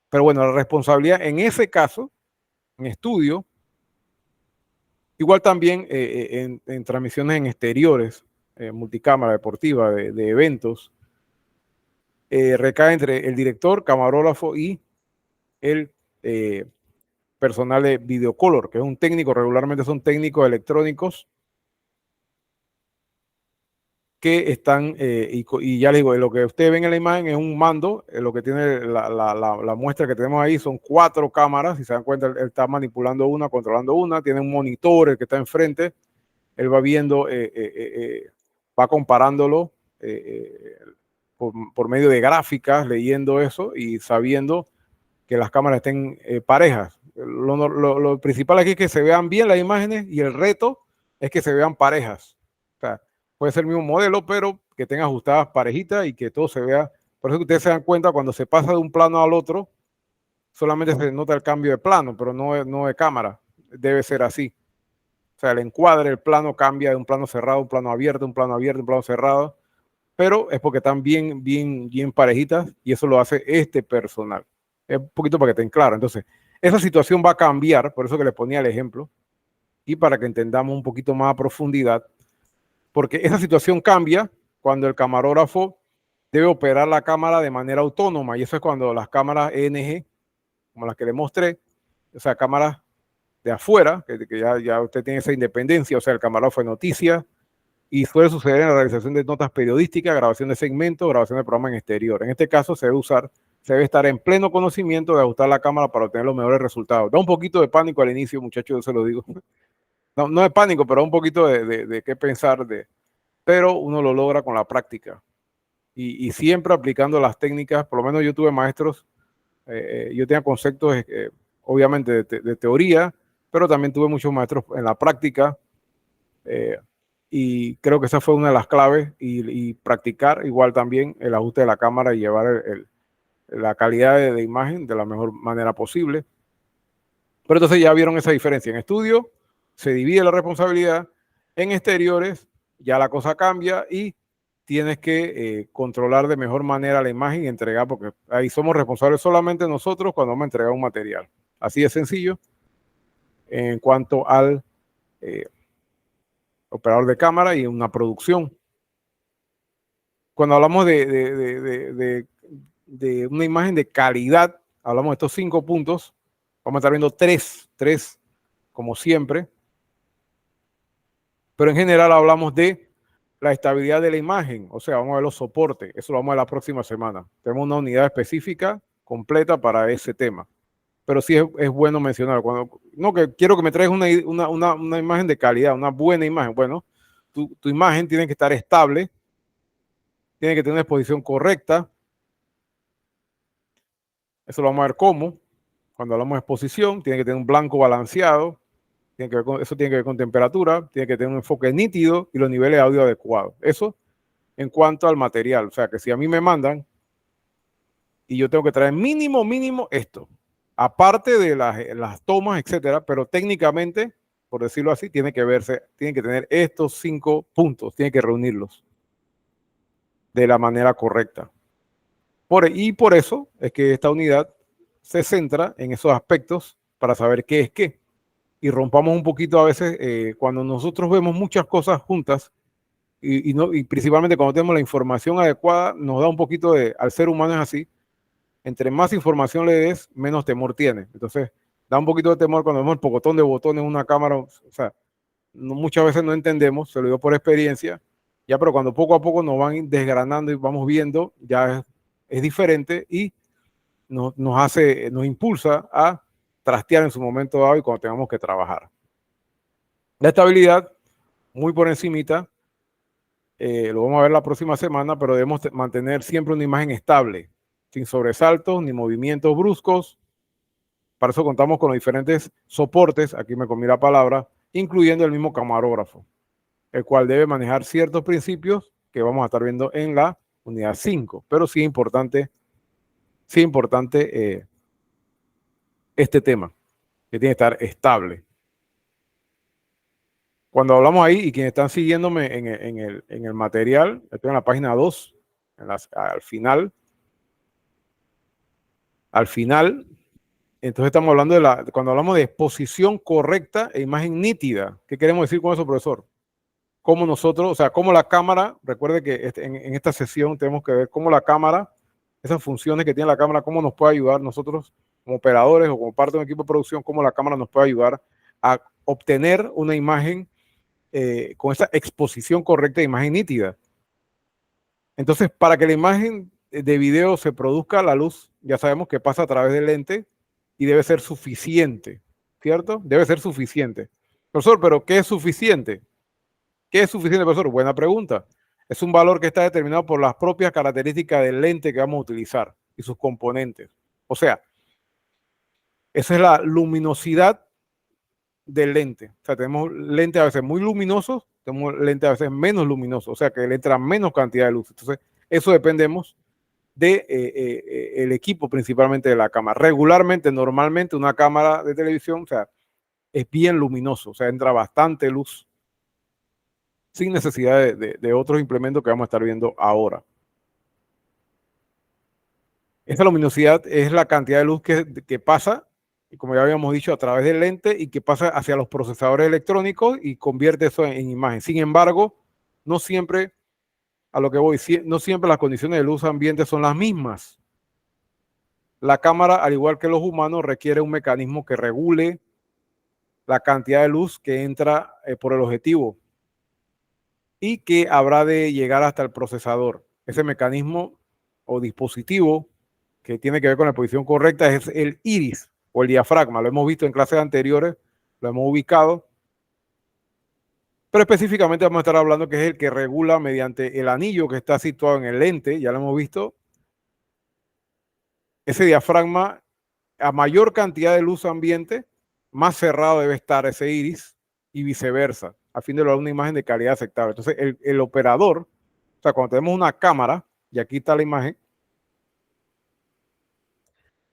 Pero bueno, la responsabilidad en ese caso, en estudio, igual también en transmisiones en exteriores, multicámara deportiva, de eventos, recae entre el director, camarógrafo y el personal de videocolor, que es un técnico, regularmente son técnicos electrónicos que están, y ya les digo, lo que ustedes ven en la imagen es un mando, lo que tiene la muestra que tenemos ahí son 4 cámaras, si se dan cuenta, él está manipulando una, controlando una, tiene un monitor, el que está enfrente, él va viendo, va comparándolo por medio de gráficas, leyendo eso y sabiendo que las cámaras estén parejas. Lo principal aquí es que se vean bien las imágenes y el reto es que se vean parejas. O sea, puede ser el mismo modelo, pero que tenga ajustadas parejitas y que todo se vea. Por eso que ustedes se dan cuenta cuando se pasa de un plano al otro, solamente se nota el cambio de plano, pero no de cámara. Debe ser así. O sea, el encuadre, el plano cambia de un plano cerrado, un plano abierto, un plano abierto, un plano cerrado. Pero es porque están bien parejitas y eso lo hace este personal. Es un poquito para que estén claros. Entonces, esa situación va a cambiar, por eso que les ponía el ejemplo, y para que entendamos un poquito más a profundidad, porque esa situación cambia cuando el camarógrafo debe operar la cámara de manera autónoma, y eso es cuando las cámaras ENG, como las que le mostré, o sea, cámaras de afuera, que ya usted tiene esa independencia, o sea, el camarógrafo de noticias, y suele suceder en la realización de notas periodísticas, grabación de segmentos, grabación de programas en exterior. En este caso se debe estar en pleno conocimiento de ajustar la cámara para obtener los mejores resultados. Da un poquito de pánico al inicio, muchachos, yo se lo digo. No, no es pánico, pero un poquito de qué pensar, pero uno lo logra con la práctica. Y siempre aplicando las técnicas, por lo menos yo tuve maestros, yo tenía conceptos, obviamente, de teoría, pero también tuve muchos maestros en la práctica, y creo que esa fue una de las claves, y practicar igual también el ajuste de la cámara y llevar la calidad de imagen de la mejor manera posible. Pero entonces ya vieron esa diferencia. En estudio se divide la responsabilidad, en exteriores ya la cosa cambia y tienes que controlar de mejor manera la imagen y entregar, porque ahí somos responsables solamente nosotros cuando vamos a entregar un material. Así de sencillo en cuanto al operador de cámara y una producción. Cuando hablamos de una imagen de calidad, hablamos de estos 5 puntos. Vamos a estar viendo tres como siempre. Pero en general hablamos de la estabilidad de la imagen. O sea, vamos a ver los soportes. Eso lo vamos a ver la próxima semana. Tenemos una unidad específica completa para ese tema. Pero sí es bueno mencionar. No, que quiero que me traigas una imagen de calidad, una buena imagen. Bueno, tu imagen tiene que estar estable, tiene que tener una exposición correcta. Eso lo vamos a ver cómo. Cuando hablamos de exposición, tiene que tener un blanco balanceado, eso tiene que ver con temperatura, tiene que tener un enfoque nítido y los niveles de audio adecuados. Eso en cuanto al material. O sea, que si a mí me mandan y yo tengo que traer mínimo esto, aparte de las tomas, etcétera, pero técnicamente, por decirlo así, tiene que tener estos 5 puntos, tiene que reunirlos de la manera correcta. Y por eso es que esta unidad se centra en esos aspectos para saber qué es qué. Y rompamos un poquito a veces cuando nosotros vemos muchas cosas juntas y principalmente cuando tenemos la información adecuada, nos da un poquito al ser humano es así, entre más información le des, menos temor tiene. Entonces, da un poquito de temor cuando vemos el pocotón de botones en una cámara, o sea, muchas veces no entendemos, se lo digo por experiencia, ya, pero cuando poco a poco nos van desgranando y vamos viendo, ya es diferente y nos impulsa a trastear en su momento dado y cuando tengamos que trabajar. La estabilidad, muy por encimita, lo vamos a ver la próxima semana, pero debemos mantener siempre una imagen estable, sin sobresaltos ni movimientos bruscos. Para eso contamos con los diferentes soportes, aquí me comí la palabra, incluyendo el mismo camarógrafo, el cual debe manejar ciertos principios que vamos a estar viendo en la unidad 5. Pero sí es importante este tema, que tiene que estar estable. Cuando hablamos ahí, y quienes están siguiéndome en el material, estoy en la página 2, al final, entonces estamos hablando cuando hablamos de exposición correcta e imagen nítida. ¿Qué queremos decir con eso, profesor? Cómo nosotros, o sea, cómo la cámara, recuerde que en esta sesión tenemos que ver cómo la cámara, esas funciones que tiene la cámara, cómo nos puede ayudar nosotros como operadores o como parte de un equipo de producción, cómo la cámara nos puede ayudar a obtener una imagen con esa exposición correcta de imagen nítida. Entonces, para que la imagen de video se produzca, la luz ya sabemos que pasa a través del lente y debe ser suficiente, ¿cierto? Debe ser suficiente. Profesor, ¿pero qué es suficiente? ¿Qué es suficiente, profesor? Buena pregunta. Es un valor que está determinado por las propias características del lente que vamos a utilizar y sus componentes. O sea, esa es la luminosidad del lente. O sea, tenemos lentes a veces muy luminosos, tenemos lentes a veces menos luminosos, o sea, que le entra menos cantidad de luz. Entonces, eso dependemos de el equipo principalmente de la cámara. Regularmente, normalmente, una cámara de televisión, o sea, es bien luminoso, o sea, entra bastante luz sin necesidad de otros implementos que vamos a estar viendo ahora. Esa luminosidad es la cantidad de luz que pasa, como ya habíamos dicho, a través del lente y que pasa hacia los procesadores electrónicos y convierte eso en imagen. Sin embargo, no siempre, a lo que voy, no siempre las condiciones de luz ambiente son las mismas. La cámara, al igual que los humanos, requiere un mecanismo que regule la cantidad de luz que entra por el objetivo y que habrá de llegar hasta el procesador. Ese mecanismo o dispositivo que tiene que ver con la posición correcta es el iris o el diafragma. Lo hemos visto en clases anteriores, lo hemos ubicado, pero específicamente vamos a estar hablando que es el que regula mediante el anillo que está situado en el lente, ya lo hemos visto. Ese diafragma, a mayor cantidad de luz ambiente, más cerrado debe estar ese iris y viceversa, a fin de lograr una imagen de calidad aceptable. Entonces, el operador, o sea, cuando tenemos una cámara, y aquí está la imagen,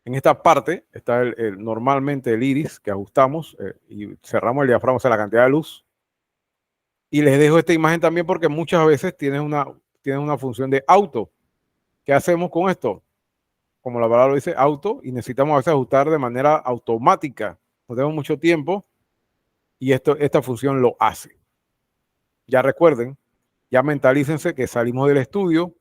en esta parte está normalmente el iris que ajustamos y cerramos el diafragma, o sea, la cantidad de luz. Y les dejo esta imagen también porque muchas veces tienen una función de auto. ¿Qué hacemos con esto? Como la palabra lo dice, auto, y necesitamos a veces ajustar de manera automática. No tenemos mucho tiempo y esta función lo hace. Ya recuerden, ya mentalícense que salimos del estudio,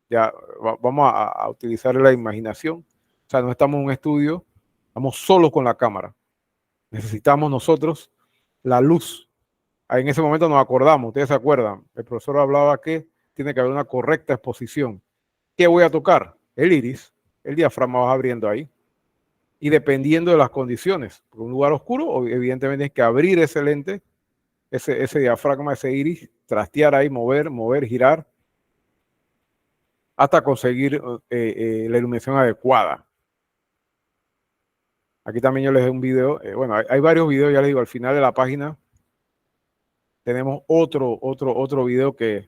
ya vamos a utilizar la imaginación. O sea, no estamos en un estudio, estamos solos con la cámara. Necesitamos nosotros la luz. Ahí en ese momento nos acordamos, ustedes se acuerdan, el profesor hablaba que tiene que haber una correcta exposición. ¿Qué voy a tocar? El iris, el diafragma vas abriendo ahí. Y dependiendo de las condiciones, porque un lugar oscuro, evidentemente tienes que abrir ese lente, ese diafragma, ese iris, trastear ahí, mover, girar, hasta conseguir la iluminación adecuada. Aquí también yo les doy un video, bueno, hay varios videos, ya les digo, al final de la página tenemos otro video que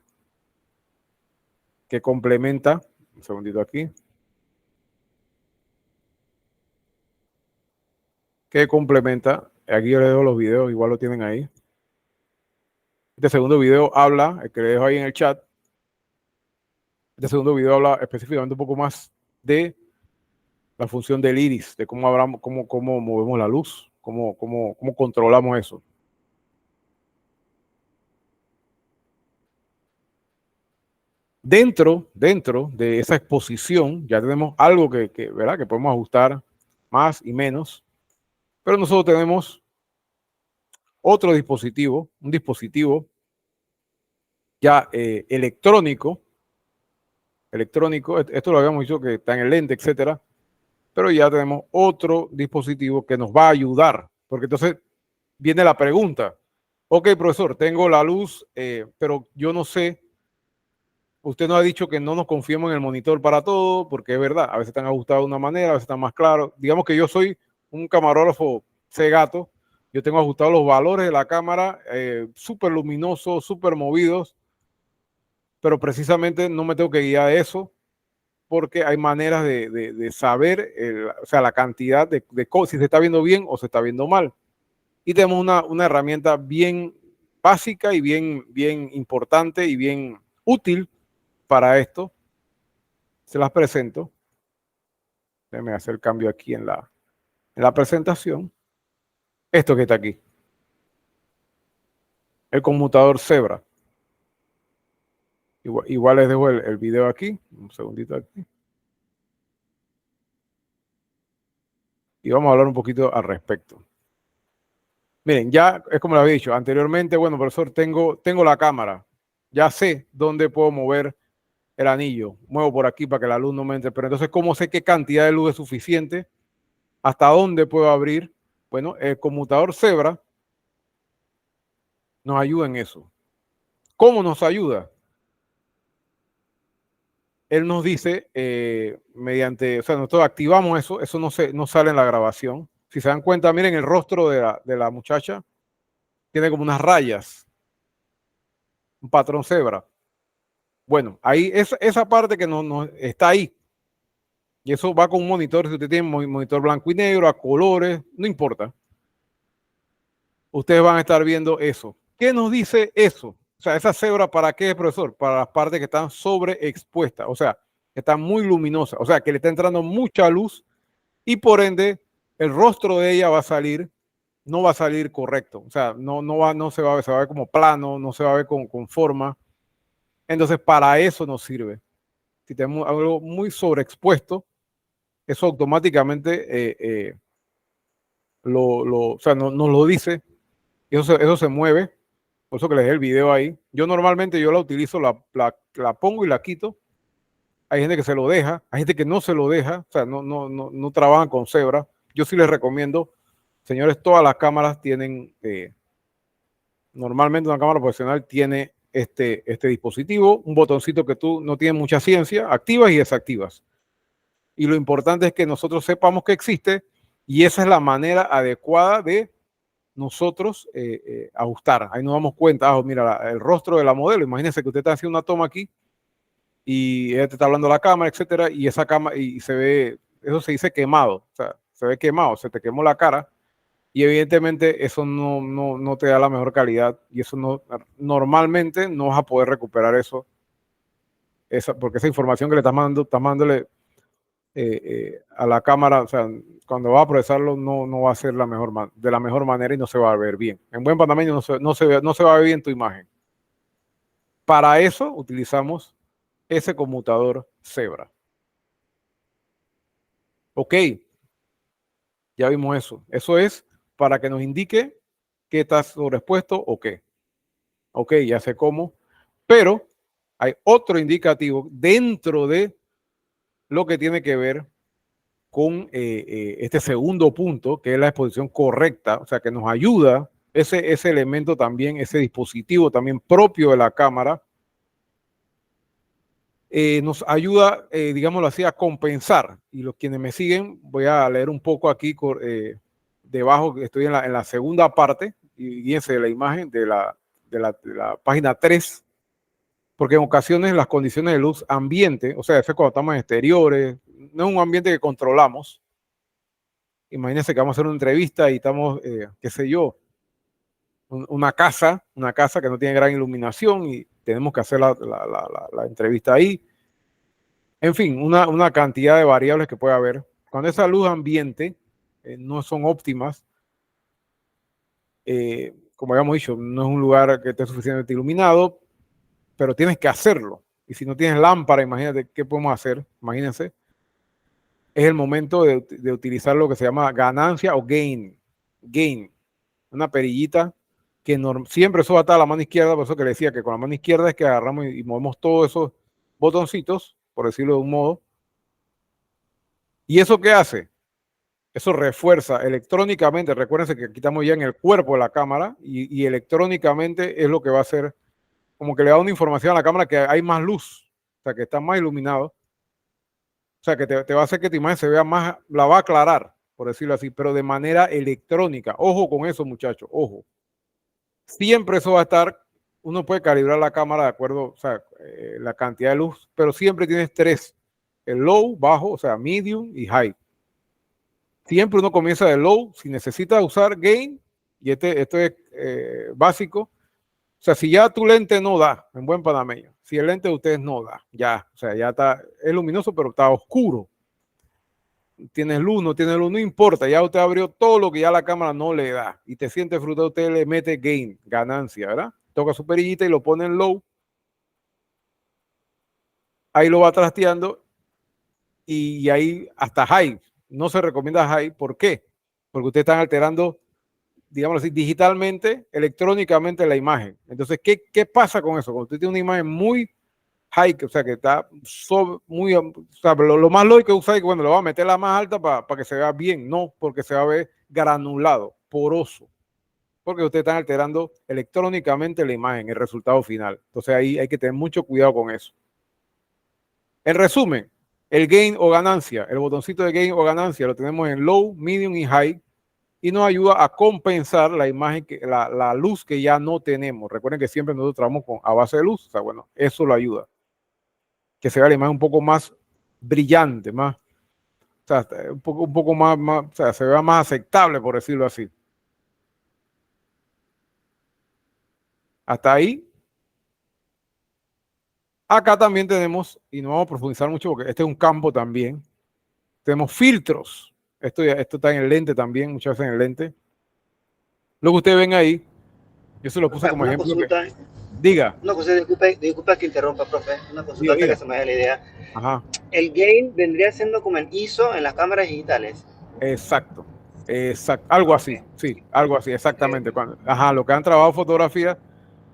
complementa, un segundito aquí, que complementa, aquí yo les dejo los videos, igual lo tienen ahí. Este segundo video habla, el que les dejo ahí en el chat, este segundo video habla específicamente un poco más de la función del iris, de cómo movemos la luz, cómo controlamos eso. Dentro de esa exposición ya tenemos algo ¿verdad? Que podemos ajustar más y menos, pero nosotros tenemos otro dispositivo, un dispositivo ya electrónico, esto lo habíamos dicho que está en el lente, etcétera, pero ya tenemos otro dispositivo que nos va a ayudar, porque entonces viene la pregunta, ok, profesor, tengo la luz, pero yo no sé, usted nos ha dicho que no nos confiemos en el monitor para todo, porque es verdad, a veces están ajustados de una manera, a veces están más claros. Digamos que yo soy un camarógrafo cegato, yo tengo ajustados los valores de la cámara, súper luminosos, súper movidos, pero precisamente no me tengo que guiar de eso, porque hay maneras de saber, o sea, la cantidad de si se está viendo bien o se está viendo mal. Y tenemos una herramienta bien básica y bien importante y bien útil para esto. Se las presento. Déjenme hacer el cambio aquí en la presentación. Esto que está aquí. El conmutador Zebra. Igual les dejo el video aquí. Un segundito aquí. Y vamos a hablar un poquito al respecto. Miren, ya es como lo había dicho anteriormente, bueno, profesor, tengo la cámara. Ya sé dónde puedo mover el anillo. Muevo por aquí para que la luz no me entre. Pero entonces, ¿cómo sé qué cantidad de luz es suficiente? ¿Hasta dónde puedo abrir? Bueno, el conmutador Zebra nos ayuda en eso. ¿Cómo nos ayuda? Él nos dice, mediante, o sea, nosotros activamos eso no sale en la grabación. Si se dan cuenta, miren el rostro de la muchacha, tiene como unas rayas, un patrón Zebra. Bueno, ahí esa parte que no está ahí. Y eso va con un monitor, si usted tiene un monitor blanco y negro, a colores, no importa. Ustedes van a estar viendo eso. ¿Qué nos dice eso? O sea, esa cebra, ¿para qué, profesor? Para las partes que están sobreexpuestas. O sea, está muy luminosa, o sea, que le está entrando mucha luz y por ende el rostro de ella va a salir, no va a salir correcto, o sea, no se va a ver, se va a ver como plano, no se va a ver con forma. Entonces, para eso nos sirve. Si tenemos algo muy sobreexpuesto, eso automáticamente o sea, nos lo dice, y eso se mueve, por eso que les dejé el video ahí. Yo normalmente yo la utilizo, la pongo y la quito. Hay gente que se lo deja, hay gente que no se lo deja, o sea, no trabajan con cebra. Yo sí les recomiendo, señores, todas las cámaras tienen, normalmente una cámara profesional tiene este dispositivo, un botoncito que tú no tienes mucha ciencia, activas y desactivas. Y lo importante es que nosotros sepamos que existe y esa es la manera adecuada de nosotros ajustar. Ahí nos damos cuenta, mira, el rostro de la modelo, imagínense que usted está haciendo una toma aquí y ella te está hablando a la cámara, etcétera, y esa cámara, y se ve, eso se dice quemado, o sea, se ve quemado, se te quemó la cara, y evidentemente eso no te da la mejor calidad, y eso normalmente no vas a poder recuperar eso, porque esa información que le estás mandándole a la cámara, o sea, cuando va a procesarlo no va a ser de la mejor manera y no se va a ver bien. En buen panameño no se va a ver bien tu imagen. Para eso utilizamos ese conmutador Zebra. Ok, ya vimos eso. Eso es para que nos indique qué está sobreexpuesto o qué. Ok, ya sé cómo. Pero hay otro indicativo dentro de lo que tiene que ver con este segundo punto, que es la exposición correcta, o sea, que nos ayuda ese elemento también, ese dispositivo también propio de la cámara, nos ayuda, digámoslo así, a compensar. Y los quienes me siguen, voy a leer un poco aquí debajo, estoy en la segunda parte, y guíense de la imagen de la página 3, porque en ocasiones las condiciones de luz ambiente, o sea, eso es cuando estamos en exteriores, no es un ambiente que controlamos. Imagínense que vamos a hacer una entrevista y estamos, qué sé yo, una casa que no tiene gran iluminación y tenemos que hacer la entrevista ahí. En fin, una cantidad de variables que puede haber. Cuando esa luz ambiente no son óptimas, como habíamos dicho, no es un lugar que esté suficientemente iluminado, pero tienes que hacerlo. Y si no tienes lámpara, imagínate qué podemos hacer. Imagínense. Es el momento de utilizar lo que se llama ganancia o gain. Gain. Una perillita que siempre eso va a estar a la mano izquierda, por eso que le decía que con la mano izquierda es que agarramos y movemos todos esos botoncitos, por decirlo de un modo. ¿Y eso qué hace? Eso refuerza electrónicamente. Recuérdense que aquí estamos ya en el cuerpo de la cámara y electrónicamente es lo que va a hacer, como que le da una información a la cámara que hay más luz, o sea, que está más iluminado. O sea, que te va a hacer que tu imagen se vea más, la va a aclarar, por decirlo así, pero de manera electrónica. Ojo con eso, muchachos, ojo. Siempre eso va a estar, uno puede calibrar la cámara de acuerdo, o sea, la cantidad de luz, pero siempre tienes tres, el low, bajo, o sea, medium y high. Siempre uno comienza de low, si necesita usar gain, y esto es básico, o sea, si ya tu lente no da, en buen panameño, si el lente de ustedes no da, ya, o sea, ya está, es luminoso, pero está oscuro. Tienes luz, no tienes luz, no importa, ya usted abrió todo lo que ya la cámara no le da y te siente frustrado, usted le mete gain, ganancia, ¿verdad? Toca su perillita y lo pone en low, ahí lo va trasteando y ahí hasta high. No se recomienda high, ¿por qué? Porque ustedes están alterando, digamos así, digitalmente, electrónicamente la imagen. Entonces, ¿qué pasa con eso? Cuando usted tiene una imagen muy high, o sea, que está muy, o sea, lo más lógico es usar que, bueno, lo va a meter la más alta para que se vea bien, no porque se va a ver granulado, poroso, porque ustedes están alterando electrónicamente la imagen, el resultado final. Entonces ahí hay que tener mucho cuidado con eso. En resumen, el gain o ganancia, el botoncito de gain o ganancia lo tenemos en low, medium y high y nos ayuda a compensar la imagen, la luz que ya no tenemos. Recuerden que siempre nosotros trabajamos a base de luz, o sea, bueno, eso lo ayuda. Que se vea la imagen un poco más brillante, más, o sea, un poco más, o sea, se vea más aceptable, por decirlo así. Hasta ahí. Acá también tenemos, y no vamos a profundizar mucho porque este es un campo también, tenemos filtros. Esto está en el lente también, muchas veces en el lente. Lo que ustedes ven ahí, yo se lo puse Profe, como una ejemplo que consulta, diga, disculpa que interrumpa, profe, una consulta antes que diga. se me dé la idea. Ajá, El gain vendría siendo como el ISO en las cámaras digitales. exacto. Exacto. Algo Ok, así, sí, algo así, ok, exactamente. ok. Ajá, lo que han trabajado fotografía,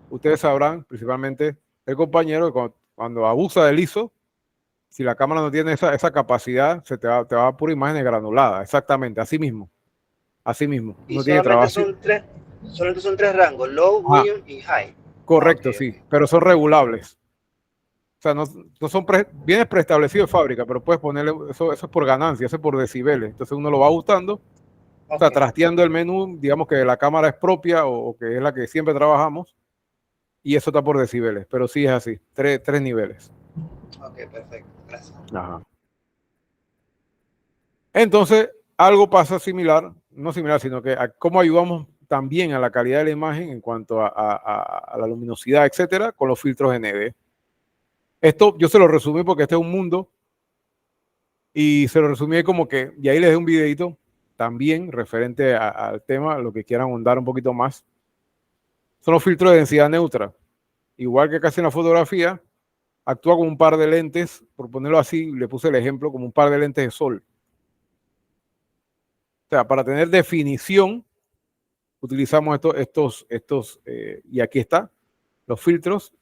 ustedes sabrán, principalmente el compañero, que cuando abusa del ISO, si la cámara no tiene esa capacidad, te va a pura imágenes granuladas, exactamente, así mismo. Así mismo, Y uno tiene que trabajar. solamente son tres rangos, low, Ajá, medium y high. Ah, ok, correcto, sí, ok. pero son regulables. O sea, no son bienes preestablecidos de fábrica, pero puedes ponerle, eso es por ganancia, eso es por decibeles. Entonces uno lo va ajustando, o sea, Ok, trasteando el menú, digamos que la cámara es propia o que es la que siempre trabajamos, y eso está por decibeles, pero sí es así, tres niveles. ok, perfecto, gracias. Ajá. Entonces, algo pasa similar, no similar, sino que a cómo ayudamos también a la calidad de la imagen en cuanto a la luminosidad, etcétera, con los filtros ND. Esto yo se lo resumí porque este es un mundo y se lo resumí como que, y ahí les dejé un videito también referente al tema, lo que quieran ahondar un poquito más. Son los filtros de densidad neutra. Igual que casi en la fotografía, actúa como un par de lentes, por ponerlo así, le puse el ejemplo, como un par de lentes de sol. O sea, para tener definición, utilizamos y aquí está, los filtros.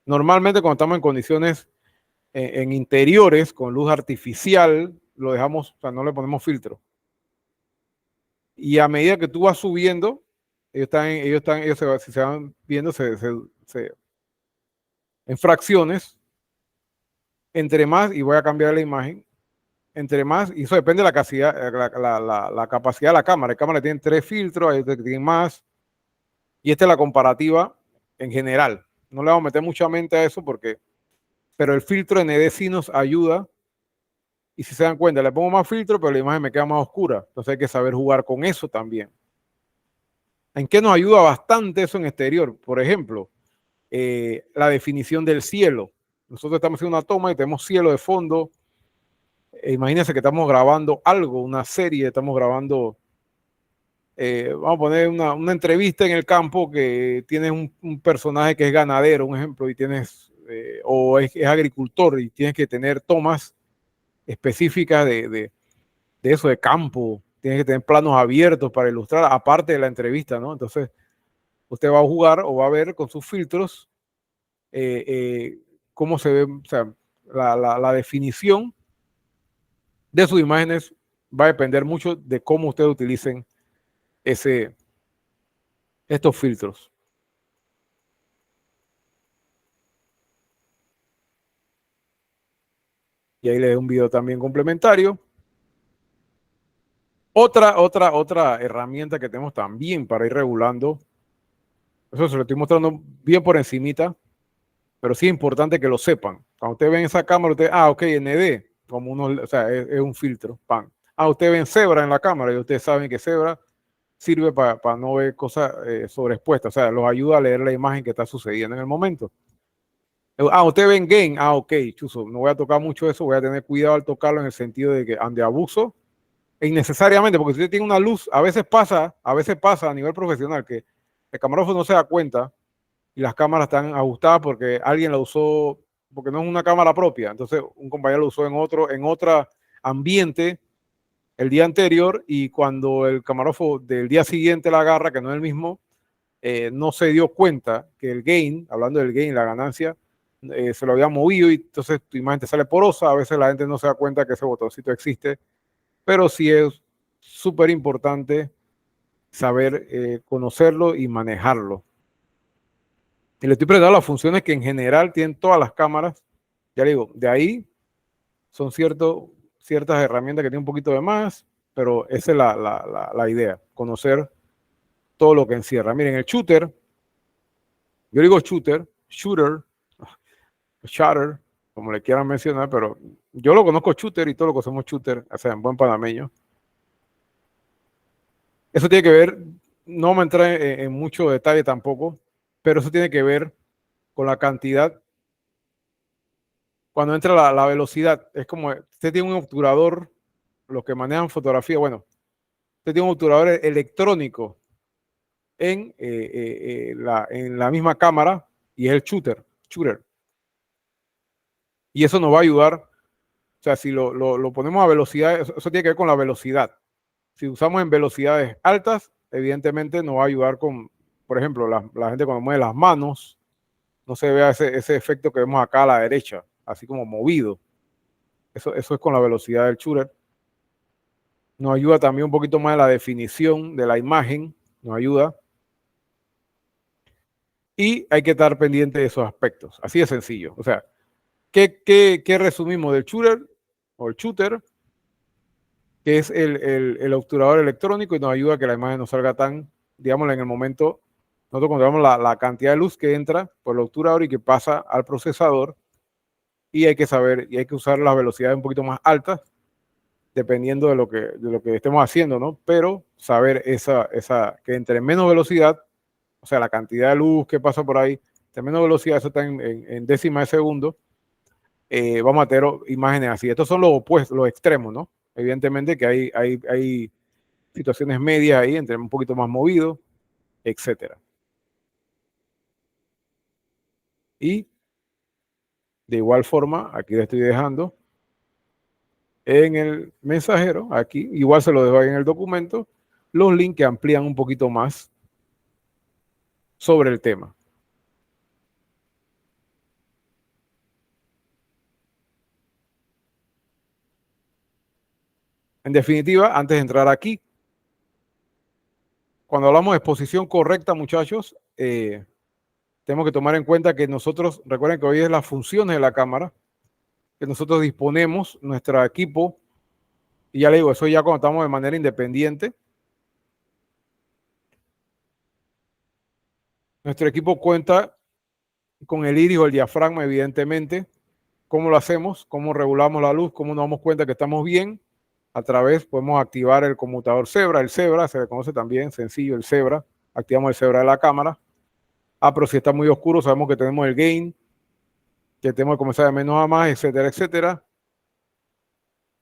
Normalmente cuando estamos en condiciones en interiores con luz artificial, lo dejamos, o sea, no le ponemos filtro. Y a medida que tú vas subiendo, si se van viendo en fracciones, entre más, y voy a cambiar la imagen, entre más, y eso depende de la capacidad, la capacidad de la cámara. La cámara tiene 3 filtros, hay otros que tienen más, y esta es la comparativa en general. No le vamos a meter mucha mente a eso porque, pero el filtro ND sí nos ayuda. Y si se dan cuenta, le pongo más filtro, pero la imagen me queda más oscura. Entonces hay que saber jugar con eso también. ¿En qué nos ayuda bastante eso en exterior? Por ejemplo, la definición del cielo. Nosotros estamos haciendo una toma y tenemos cielo de fondo. Imagínense que estamos grabando algo, una serie, estamos grabando, vamos a poner una entrevista en el campo que tienes un personaje que es ganadero, un ejemplo, y tienes, o es agricultor y tienes que tener tomas específicas de eso, de campo. Tienes que tener planos abiertos para ilustrar, aparte de la entrevista, ¿no? Entonces, usted va a jugar o va a ver con sus filtros cómo se ve, o sea, la definición de sus imágenes va a depender mucho de cómo ustedes utilicen estos filtros. Y ahí les doy un video también complementario. Otra herramienta que tenemos también para ir regulando, eso se lo estoy mostrando bien por encimita, pero sí es importante que lo sepan. Cuando ustedes ven esa cámara, ustedes, ok, ND, como uno, o sea, es un filtro, pan. Ustedes ven cebra en la cámara y ustedes saben que cebra sirve para no ver cosas sobreexpuestas, o sea, los ayuda a leer la imagen que está sucediendo en el momento. Ustedes ven gain, ok, chuzo, no voy a tocar mucho eso, voy a tener cuidado al tocarlo en el sentido de que ande abuso, e innecesariamente, porque si usted tiene una luz, a veces pasa a nivel profesional que el camarógrafo no se da cuenta y las cámaras están ajustadas porque alguien la usó, porque no es una cámara propia. Entonces, un compañero lo usó en otro ambiente el día anterior y cuando el camarógrafo del día siguiente la agarra, que no es el mismo, no se dio cuenta que el gain, hablando del gain, la ganancia, se lo había movido y entonces tu imagen te sale porosa. A veces la gente no se da cuenta que ese botoncito existe, pero sí es súper importante saber conocerlo y manejarlo. Y le estoy presentando las funciones que en general tienen todas las cámaras. Ya le digo, de ahí son ciertas herramientas que tienen un poquito de más, pero esa es la idea, conocer todo lo que encierra. Miren, el shooter, yo digo shooter, como le quieran mencionar, pero yo lo conozco shooter y todo lo que somos shooter, o sea, en buen panameño. Eso tiene que ver, no me entré en mucho detalle tampoco, pero eso tiene que ver con la cantidad cuando entra la velocidad, es como, usted tiene un obturador, los que manejan fotografía, bueno, usted tiene un obturador electrónico en la misma cámara y es el shooter. Y eso nos va a ayudar, o sea, si lo ponemos a velocidad, eso tiene que ver con la velocidad. Si usamos en velocidades altas, evidentemente nos va a ayudar con, por ejemplo, la gente cuando mueve las manos, no se vea ese efecto que vemos acá a la derecha, así como movido. Eso es con la velocidad del shooter. Nos ayuda también un poquito más en la definición de la imagen, nos ayuda. Y hay que estar pendiente de esos aspectos. Así de sencillo. O sea, ¿qué resumimos del shooter o el shooter? Que es el obturador electrónico y nos ayuda a que la imagen no salga tan, digamos, en el momento, nosotros controlamos la cantidad de luz que entra por el obturador y que pasa al procesador, y hay que saber, y hay que usar las velocidades un poquito más altas, dependiendo de lo que estemos haciendo, ¿no? Pero saber que entre menos velocidad, o sea, la cantidad de luz que pasa por ahí, entre menos velocidad, eso está en décimas de segundo, vamos a tener imágenes así. Estos son los opuestos, los extremos, ¿no? Evidentemente que hay situaciones medias ahí, entre un poquito más movido, etcétera. Y de igual forma, aquí le estoy dejando en el mensajero, aquí, igual se lo dejo ahí en el documento, los links que amplían un poquito más sobre el tema. En definitiva, antes de entrar aquí, cuando hablamos de exposición correcta, muchachos, tenemos que tomar en cuenta que nosotros, recuerden que hoy es las funciones de la cámara, que nosotros disponemos nuestro equipo, y ya le digo, eso ya cuando estamos de manera independiente. Nuestro equipo cuenta con el iris o el diafragma, evidentemente. ¿Cómo lo hacemos? ¿Cómo regulamos la luz? ¿Cómo nos damos cuenta que estamos bien? A través, podemos activar el conmutador Zebra. El Zebra se le conoce también, sencillo, el Zebra. Activamos el Zebra de la cámara. Pero si está muy oscuro, sabemos que tenemos el gain, que tenemos que comenzar de menos a más, etcétera, etcétera.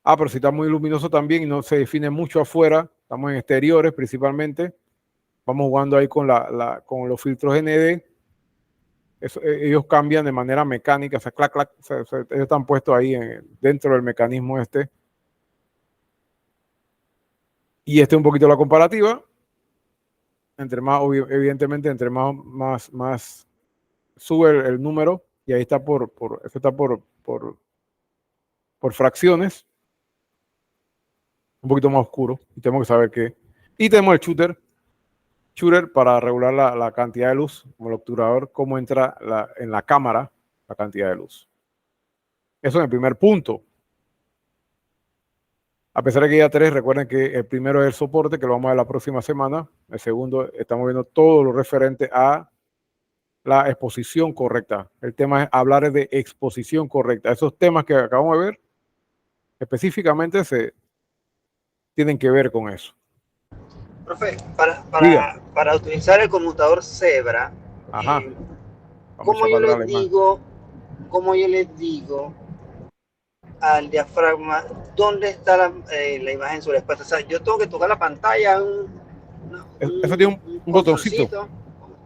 Pero si está muy luminoso también y no se define mucho afuera, estamos en exteriores principalmente, vamos jugando ahí con los filtros ND. Ellos cambian de manera mecánica, o sea, clac, clac, ellos están puestos ahí dentro del mecanismo este. Y este es un poquito la comparativa. Entre más, evidentemente, entre más sube el número, y ahí está esto está por fracciones, un poquito más oscuro, y tenemos que saber qué. Y tenemos el shooter para regular la cantidad de luz, como el obturador, cómo entra en la cámara la cantidad de luz. Eso es el primer punto. A pesar de que ya tres, recuerden que el primero es el soporte, que lo vamos a ver la próxima semana. El segundo, estamos viendo todo lo referente a la exposición correcta. El tema es hablar de exposición correcta. Esos temas que acabamos de ver, específicamente tienen que ver con eso. Profe, para utilizar el conmutador Zebra, ¿cómo yo les digo al diafragma dónde está la imagen sobreexpuesta? O sea, yo tengo que tocar la pantalla. Eso tiene un botoncito.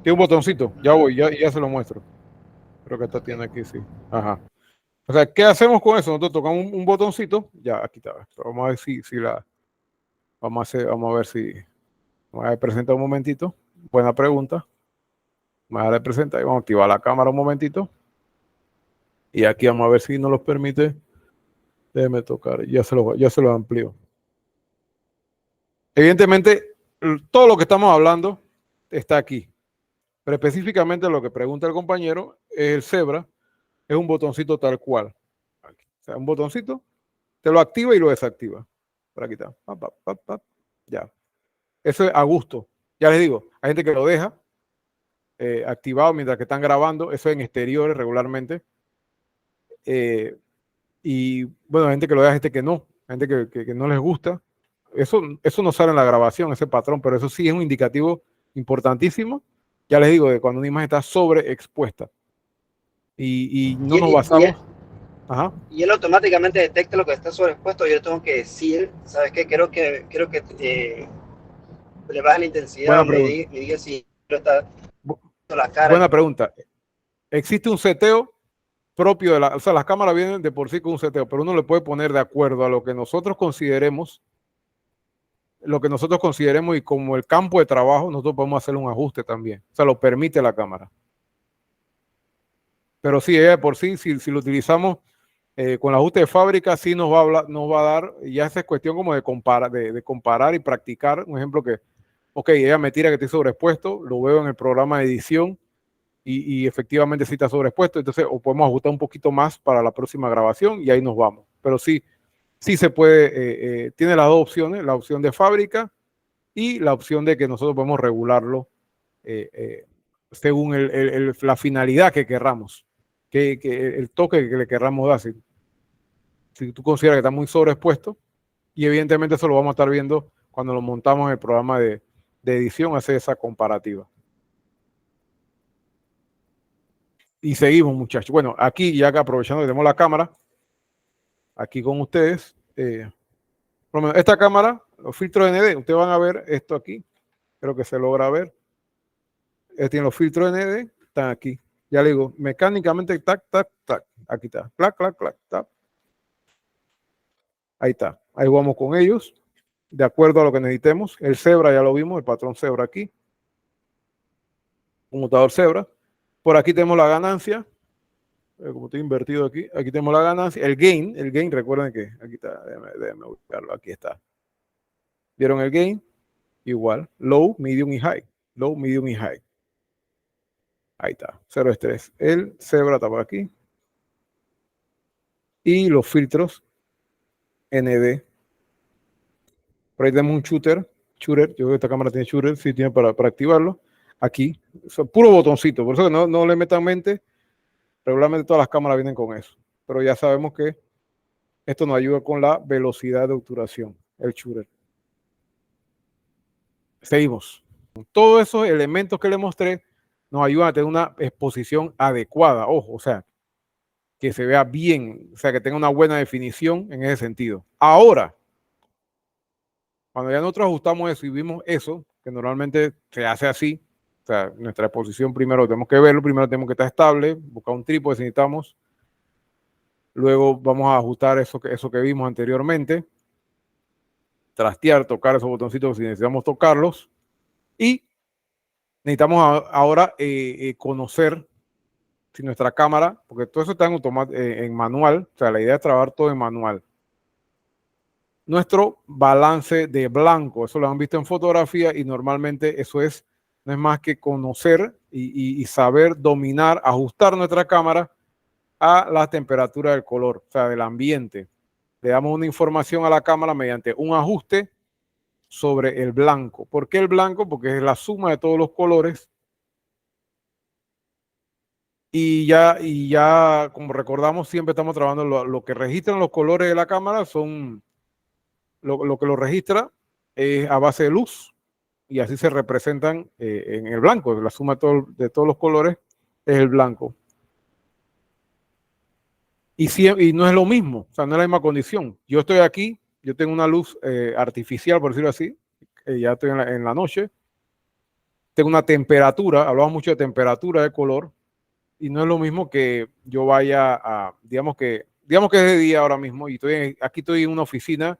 Tiene un botoncito. Ya voy, ya se lo muestro. Creo que esta tiene aquí, sí. Ajá. O sea, ¿qué hacemos con eso? Nosotros tocamos un botoncito. Ya, aquí está. Vamos a ver vamos a ver si... Vamos a presentar un momentito. Buena pregunta. Vamos a darle presentar y vamos a activar la cámara un momentito. Y aquí vamos a ver si nos lo permite. Déjeme tocar. Ya se lo amplío. Evidentemente, todo lo que estamos hablando está aquí. Pero específicamente lo que pregunta el compañero es el Zebra. Es un botoncito tal cual. Aquí. O sea, un botoncito. Te lo activa y lo desactiva. Por aquí está. Ya. Eso es a gusto. Ya les digo, hay gente que lo deja activado mientras que están grabando. Eso en exteriores regularmente. Y bueno, hay gente que lo deja, gente que no. Hay gente que no les gusta. Eso no sale en la grabación, ese patrón, pero eso sí es un indicativo importantísimo. Ya les digo, de cuando una imagen está sobreexpuesta. Y no nos basamos. Ajá. y él automáticamente detecta lo que está sobreexpuesto. Yo tengo que decir, ¿sabes qué? Quiero que le baje la intensidad Buena o pregunta. me diga si está Bu- la cara. Buena pregunta. ¿Existe un seteo propio de o sea, las cámaras vienen de por sí con un seteo, pero uno le puede poner de acuerdo a lo que nosotros consideremos y como el campo de trabajo, nosotros podemos hacer un ajuste también. O sea, lo permite la cámara. Pero sí, ella de por sí, si lo utilizamos con el ajuste de fábrica, sí nos va a dar, ya esa es cuestión como de comparar y practicar. Un ejemplo que, ok, ella me tira que estoy sobreexpuesto, lo veo en el programa de edición y efectivamente sí está sobreexpuesto, entonces o podemos ajustar un poquito más para la próxima grabación y ahí nos vamos. Pero sí, sí se puede, tiene las dos opciones, la opción de fábrica y la opción de que nosotros podemos regularlo según la finalidad que querramos, el toque que le querramos dar. Si tú consideras que está muy sobreexpuesto, y evidentemente eso lo vamos a estar viendo cuando lo montamos en el programa de edición, hace esa comparativa. Y seguimos, muchachos. Bueno, aquí ya que aprovechando que tenemos la cámara, aquí con ustedes, por lo menos esta cámara, los filtros ND, ustedes van a ver esto aquí, creo que se logra ver. Tiene los filtros ND, están aquí. Ya le digo, mecánicamente, tac, tac, tac, aquí está, clac, clac, clac, tac. Ahí está, ahí vamos con ellos, de acuerdo a lo que necesitemos. El Zebra ya lo vimos, el patrón Zebra aquí, conmutador Zebra. Por aquí tenemos la ganancia, como estoy invertido aquí, aquí tenemos la ganancia, el gain, recuerden que aquí está, déjame buscarlo, aquí está. ¿Vieron el gain? Igual, low, medium y high, low, medium y high. Ahí está, 0 estrés. El Zebra está por aquí. Y los filtros ND. Por ahí tenemos un shooter. Yo creo que esta cámara tiene shooter, sí tiene para activarlo. Aquí, puro botoncito, por eso que no le metan mente. Regularmente todas las cámaras vienen con eso. Pero ya sabemos que esto nos ayuda con la velocidad de obturación, el shooter. Seguimos. Todos esos elementos que le mostré nos ayudan a tener una exposición adecuada. Ojo, o sea, que se vea bien, o sea, que tenga una buena definición en ese sentido. Ahora, cuando ya nosotros ajustamos eso y vimos eso, que normalmente se hace así, o sea, nuestra exposición primero tenemos que verlo, primero tenemos que estar estable, buscar un trípode si necesitamos, luego vamos a ajustar eso que vimos anteriormente, trastear, tocar esos botoncitos si necesitamos tocarlos, y necesitamos ahora conocer si nuestra cámara, porque todo eso está en manual, o sea, la idea es trabajar todo en manual. Nuestro balance de blanco, eso lo han visto en fotografía y normalmente eso no es más que conocer y saber dominar, ajustar nuestra cámara a la temperatura del color, o sea, del ambiente. Le damos una información a la cámara mediante un ajuste sobre el blanco. ¿Por qué el blanco? Porque es la suma de todos los colores. Y ya, como recordamos, siempre estamos trabajando lo que registran los colores de la cámara son lo que lo registra es a base de luz y así se representan en el blanco. La suma de todos los colores es el blanco. Y no es lo mismo, o sea, no es la misma condición. Yo estoy aquí, yo tengo una luz artificial, por decirlo así, ya estoy en la noche, tengo una temperatura, hablamos mucho de temperatura de color, y no es lo mismo que yo vaya digamos que es de día ahora mismo, y aquí estoy en una oficina,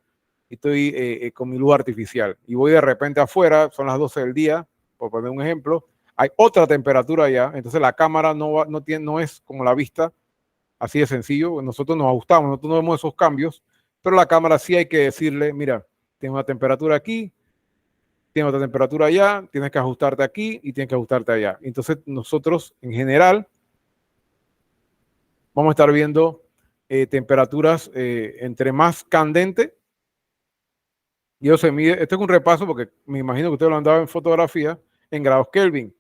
y estoy con mi luz artificial, y voy de repente afuera, son las 12 del día, por poner un ejemplo, hay otra temperatura allá, entonces la cámara no es como la vista, así de sencillo, nosotros nos ajustamos, nosotros no vemos esos cambios, pero la cámara sí hay que decirle, mira, tiene una temperatura aquí, tiene otra temperatura allá, tienes que ajustarte aquí y tienes que ajustarte allá. Entonces nosotros en general vamos a estar viendo temperaturas entre más candente, y eso se mide, esto es un repaso porque me imagino que usted lo han dado en fotografía, en grados Kelvin.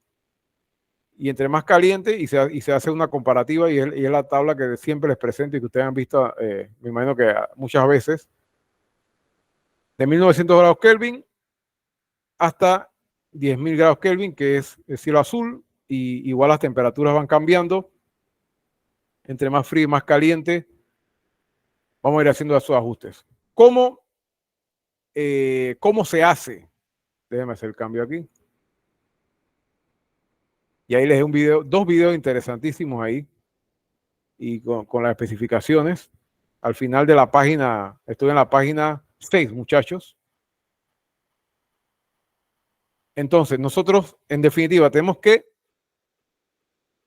Y entre más caliente y se hace una comparativa y es la tabla que siempre les presento y que ustedes han visto, me imagino que muchas veces, de 1900 grados Kelvin hasta 10.000 grados Kelvin, que es el cielo azul, y igual las temperaturas van cambiando, entre más frío y más caliente, Vamos a ir haciendo esos ajustes. ¿Cómo se hace? Déjenme hacer el cambio aquí. Y ahí les dejé dos videos interesantísimos ahí. Y con las especificaciones. Al final de la página, estoy en la página 6, muchachos. Entonces, nosotros, en definitiva, tenemos que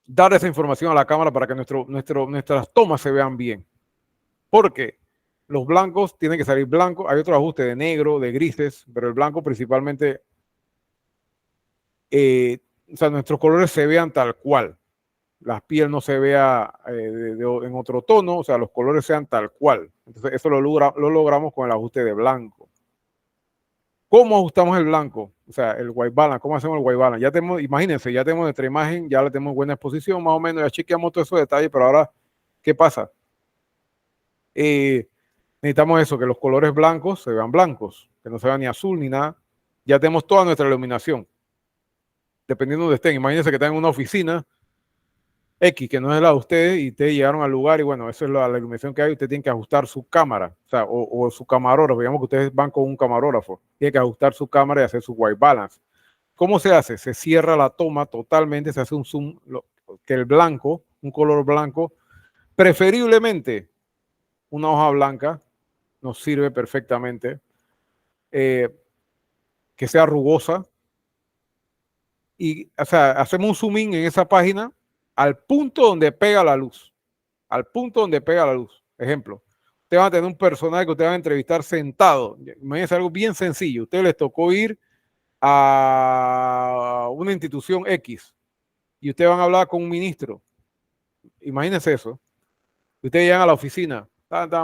dar esa información a la cámara para que nuestras tomas se vean bien. Porque los blancos tienen que salir blancos. Hay otro ajuste de negro, de grises, pero el blanco principalmente, o sea, nuestros colores se vean tal cual. La piel no se vea en otro tono, o sea, los colores sean tal cual. Entonces, eso lo logramos con el ajuste de blanco. ¿Cómo ajustamos el blanco? O sea, el white balance. ¿Cómo hacemos el white balance? Ya tenemos, imagínense, ya tenemos nuestra imagen, ya la tenemos en buena exposición, más o menos, ya chequeamos todos esos detalles, pero ahora, ¿qué pasa? Necesitamos eso, que los colores blancos se vean blancos, que no se vean ni azul ni nada. Ya tenemos toda nuestra iluminación. Dependiendo de donde estén. Imagínense que están en una oficina X, que no es la de ustedes, y ustedes llegaron al lugar y bueno, esa es la iluminación que hay. Usted tiene que ajustar su cámara, o sea, o su camarógrafo. Digamos que ustedes van con un camarógrafo, tiene que ajustar su cámara y hacer su white balance. ¿Cómo se hace? Se cierra la toma totalmente, se hace un zoom, que el blanco, un color blanco, preferiblemente una hoja blanca, nos sirve perfectamente, que sea rugosa, y o sea, hacemos un zoom in en esa página al punto donde pega la luz, al punto donde pega la luz. Ejemplo, ustedes van a tener un personaje que ustedes van a entrevistar sentado. Imagínense algo bien sencillo. Ustedes les tocó ir a una institución X y ustedes van a hablar con un ministro. Imagínense eso. Ustedes llegan a la oficina.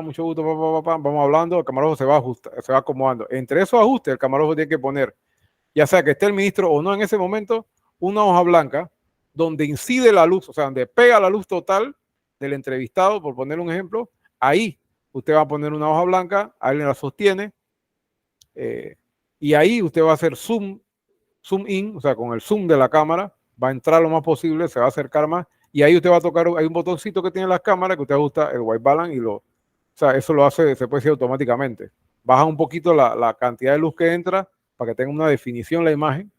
Mucho gusto, vamos hablando, el camarógrafo se va acomodando. Entre esos ajustes, el camarógrafo tiene que poner, ya sea que esté el ministro o no en ese momento, una hoja blanca donde incide la luz, o sea, donde pega la luz total del entrevistado, por poner un ejemplo. Ahí usted va a poner una hoja blanca, alguien la sostiene, y ahí usted va a hacer zoom in, o sea, con el zoom de la cámara, va a entrar lo más posible, se va a acercar más, y ahí usted va a tocar, hay un botoncito que tiene las cámaras que usted ajusta el white balance y o sea, eso lo hace, se puede hacer automáticamente. Baja un poquito la cantidad de luz que entra para que tenga una definición la imagen,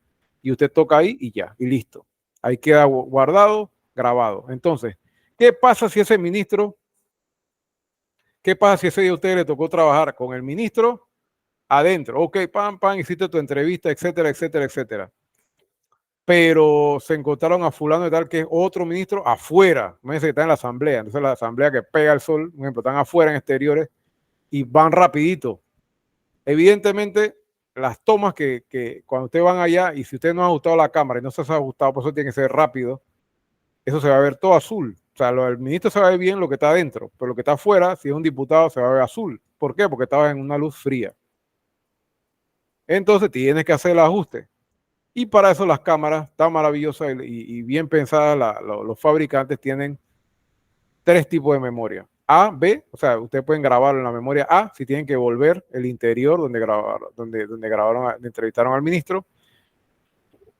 y usted toca ahí y ya, y listo. Ahí queda guardado, grabado. Entonces, ¿qué pasa si ese ministro, qué pasa si ese día a usted le tocó trabajar con el ministro adentro? Ok, hiciste tu entrevista, etcétera, etcétera, etcétera. Pero se encontraron a fulano de tal que es otro ministro afuera. Imagínense que está en la asamblea. Entonces la asamblea que pega el sol, por ejemplo, están afuera en exteriores y van rapidito. Evidentemente, las tomas que cuando ustedes van allá y si usted no ha ajustado la cámara y no se ha ajustado, por eso tiene que ser rápido, eso se va a ver todo azul. O sea, el ministro se va a ver bien lo que está adentro, pero lo que está afuera, si es un diputado, se va a ver azul. ¿Por qué? Porque estaba en una luz fría. Entonces tienes que hacer el ajuste. Y para eso las cámaras tan maravillosas y bien pensadas, los fabricantes tienen 3 tipos de memoria. A, B, o sea, ustedes pueden grabarlo en la memoria A si tienen que volver el interior donde grabaron, entrevistaron al ministro.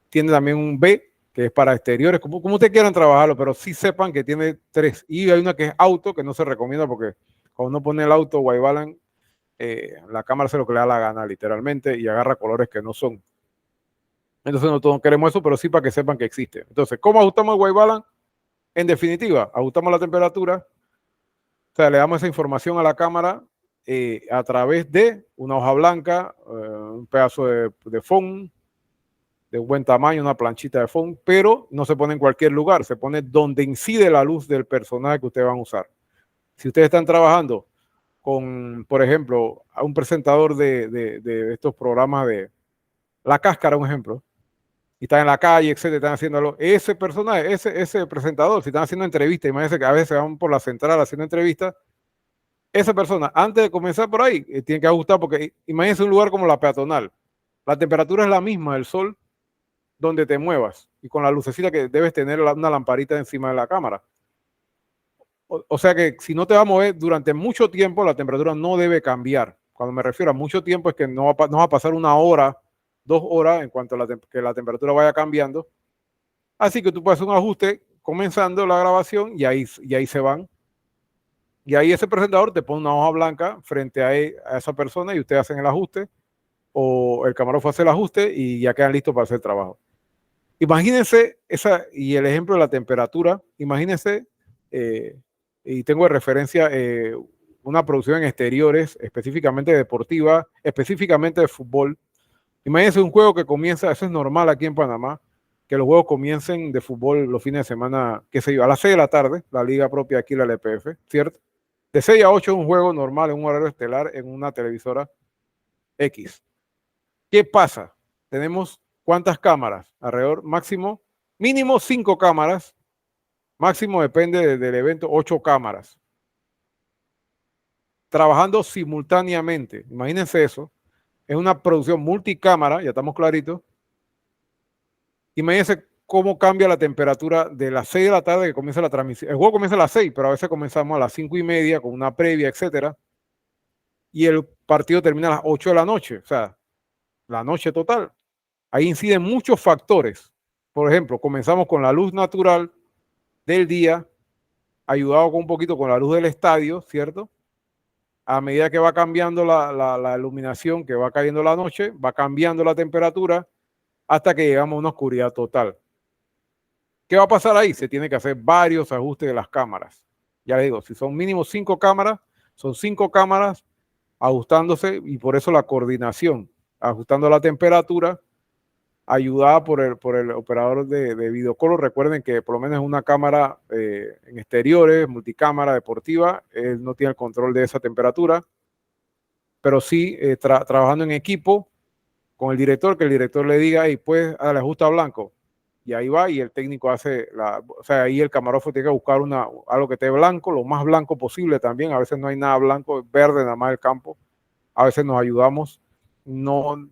Tiene también un B, que es para exteriores, como ustedes quieran trabajarlo, pero sí sepan que tiene 3. Y hay una que es auto, que no se recomienda porque cuando uno pone el auto white balance, la cámara hace lo que le da la gana, literalmente, y agarra colores que no son. Entonces no todos queremos eso, pero sí para que sepan que existe. Entonces, ¿cómo ajustamos el white balance? En definitiva, ajustamos la temperatura, o sea, le damos esa información a la cámara a través de una hoja blanca, un pedazo de foam de buen tamaño, una planchita de foam, pero no se pone en cualquier lugar, se pone donde incide la luz del personaje que ustedes van a usar. Si ustedes están trabajando con, por ejemplo, a un presentador de estos programas de La Cáscara, un ejemplo, y están en la calle, etcétera, están haciéndolo. Ese personaje, ese presentador, si están haciendo entrevistas, imagínense que a veces van por la central haciendo entrevistas, esa persona, antes de comenzar por ahí, tiene que ajustar, porque imagínense un lugar como la peatonal. La temperatura es la misma del sol donde te muevas y con la lucecita que debes tener una lamparita encima de la cámara. O sea que si no te va a mover durante mucho tiempo, la temperatura no debe cambiar. Cuando me refiero a mucho tiempo es que no va a pasar 1 hora, 2 horas en cuanto a que la temperatura vaya cambiando. Así que tú puedes hacer un ajuste comenzando la grabación y ahí se van. Y ahí ese presentador te pone una hoja blanca frente a esa persona y ustedes hacen el ajuste o el camarógrafo hace el ajuste y ya quedan listos para hacer el trabajo. Imagínense y el ejemplo de la temperatura, imagínense, y tengo de referencia una producción en exteriores, específicamente deportiva, específicamente de fútbol. Imagínense un juego que comienza, eso es normal aquí en Panamá, que los juegos comiencen de fútbol los fines de semana, qué sé yo, a las 6 de la tarde, la liga propia aquí, la LPF, ¿cierto? De 6 a 8 es un juego normal, en un horario estelar, en una televisora X. ¿Qué pasa? Tenemos ¿cuántas cámaras? Alrededor, máximo, mínimo 5 cámaras, máximo depende del evento, 8 cámaras. Trabajando simultáneamente, imagínense eso, es una producción multicámara, ya estamos claritos. Imagínense cómo cambia la temperatura de las 6 de la tarde que comienza la transmisión. El juego comienza a las 6, pero a veces comenzamos a las 5:30 con una previa, etcétera. Y el partido termina a las 8 de la noche, o sea, la noche total. Ahí inciden muchos factores. Por ejemplo, comenzamos con la luz natural del día, ayudado con un poquito con la luz del estadio, ¿cierto? A medida que va cambiando la iluminación, que va cayendo la noche, va cambiando la temperatura hasta que llegamos a una oscuridad total. ¿Qué va a pasar ahí? Se tiene que hacer varios ajustes de las cámaras. Ya les digo, si son mínimo 5 cámaras, son 5 cámaras ajustándose y por eso la coordinación, ajustando la temperatura, ayudada por el operador de videocolor. Recuerden que por lo menos una cámara en exteriores, multicámara deportiva, él no tiene el control de esa temperatura, pero sí trabajando en equipo con el director, que el director le diga, hey, pues, le ajusta blanco. Y ahí va y el técnico hace, o sea, ahí el camarógrafo tiene que buscar algo que esté blanco, lo más blanco posible también. A veces no hay nada blanco, es verde nada más el campo. A veces nos ayudamos, no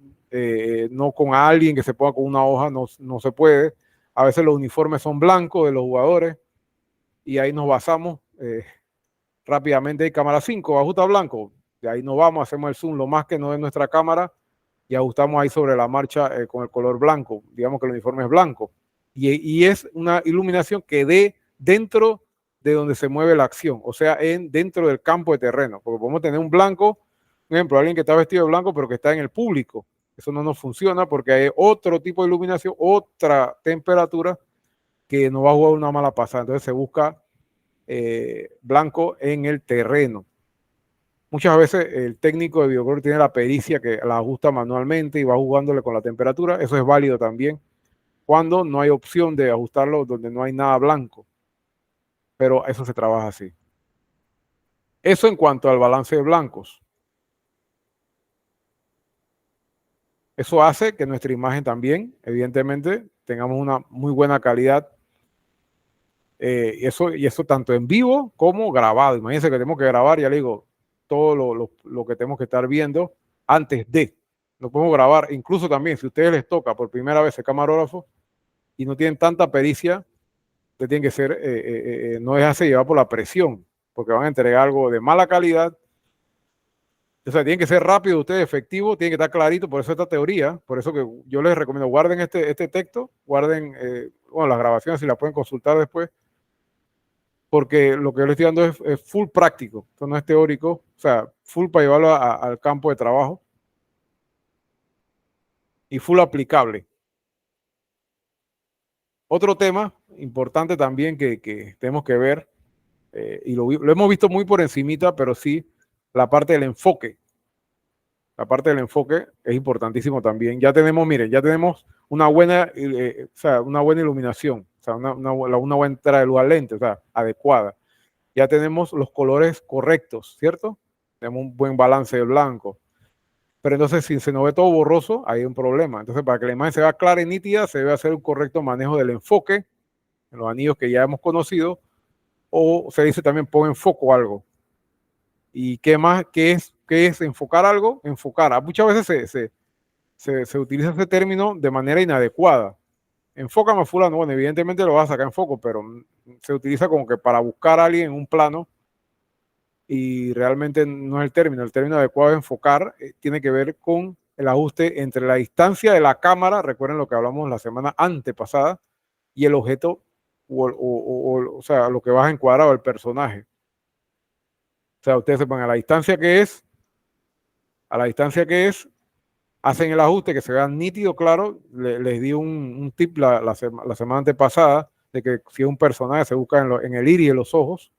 con alguien que se ponga con una hoja, no se puede. A veces los uniformes son blancos de los jugadores y ahí nos basamos rápidamente. Cámara 5, ajusta blanco. De ahí nos vamos, hacemos el zoom lo más que no es nuestra cámara y ajustamos ahí sobre la marcha con el color blanco. Digamos que el uniforme es blanco. Y es una iluminación que dé dentro de donde se mueve la acción, o sea, dentro del campo de terreno, porque podemos tener un blanco, por ejemplo, alguien que está vestido de blanco pero que está en el público. Eso no nos funciona porque hay otro tipo de iluminación, otra temperatura que nos va a jugar una mala pasada. Entonces se busca blanco en el terreno. Muchas veces el técnico de videocolor tiene la pericia que la ajusta manualmente y va jugándole con la temperatura. Eso es válido también cuando no hay opción de ajustarlo donde no hay nada blanco. Pero eso se trabaja así. Eso en cuanto al balance de blancos. Eso hace que nuestra imagen también, evidentemente, tengamos una muy buena calidad. Y eso tanto en vivo como grabado. Imagínense que tenemos que grabar, ya le digo, todo lo que tenemos que estar viendo antes de. Lo podemos grabar, incluso también, si a ustedes les toca por primera vez el camarógrafo y no tienen tanta pericia, ustedes tienen que ser, no dejarse llevar por la presión, porque van a entregar algo de mala calidad. O sea, tienen que ser rápido ustedes, efectivos, tienen que estar clarito, por eso esta teoría, por eso que yo les recomiendo, guarden este texto, guarden, bueno, las grabaciones si las pueden consultar después, porque lo que yo les estoy dando es full práctico, esto no es teórico, o sea, full para llevarlo al campo de trabajo y full aplicable. Otro tema importante también que tenemos que ver, y lo hemos visto muy por encimita, pero sí, la parte del enfoque. La parte del enfoque es importantísimo también. Ya tenemos, miren, ya tenemos una buena, o sea, una buena iluminación, o sea, una buena entrada de luz al lente, o sea, adecuada. Ya tenemos los colores correctos, ¿cierto? Tenemos un buen balance de blanco. Pero entonces, si se nos ve todo borroso, hay un problema. Entonces, para que la imagen se vea clara y nítida, se debe hacer un correcto manejo del enfoque en los anillos que ya hemos conocido, o se dice también pon en foco algo. ¿Y qué más? ¿Qué es enfocar algo? Enfocar. Muchas veces se utiliza ese término de manera inadecuada. Enfócame a fulano. Bueno, evidentemente lo vas a sacar en foco, pero se utiliza como que para buscar a alguien en un plano y realmente no es el término. El término adecuado de enfocar tiene que ver con el ajuste entre la distancia de la cámara, recuerden lo que hablamos la semana antepasada, y el objeto, o sea, lo que vas a encuadrar, o el personaje. sea, ustedes sepan a la distancia que es, hacen el ajuste que se vea nítido, claro. Les di un tip la semana antepasada de que si es un personaje se busca en el iris de los ojos,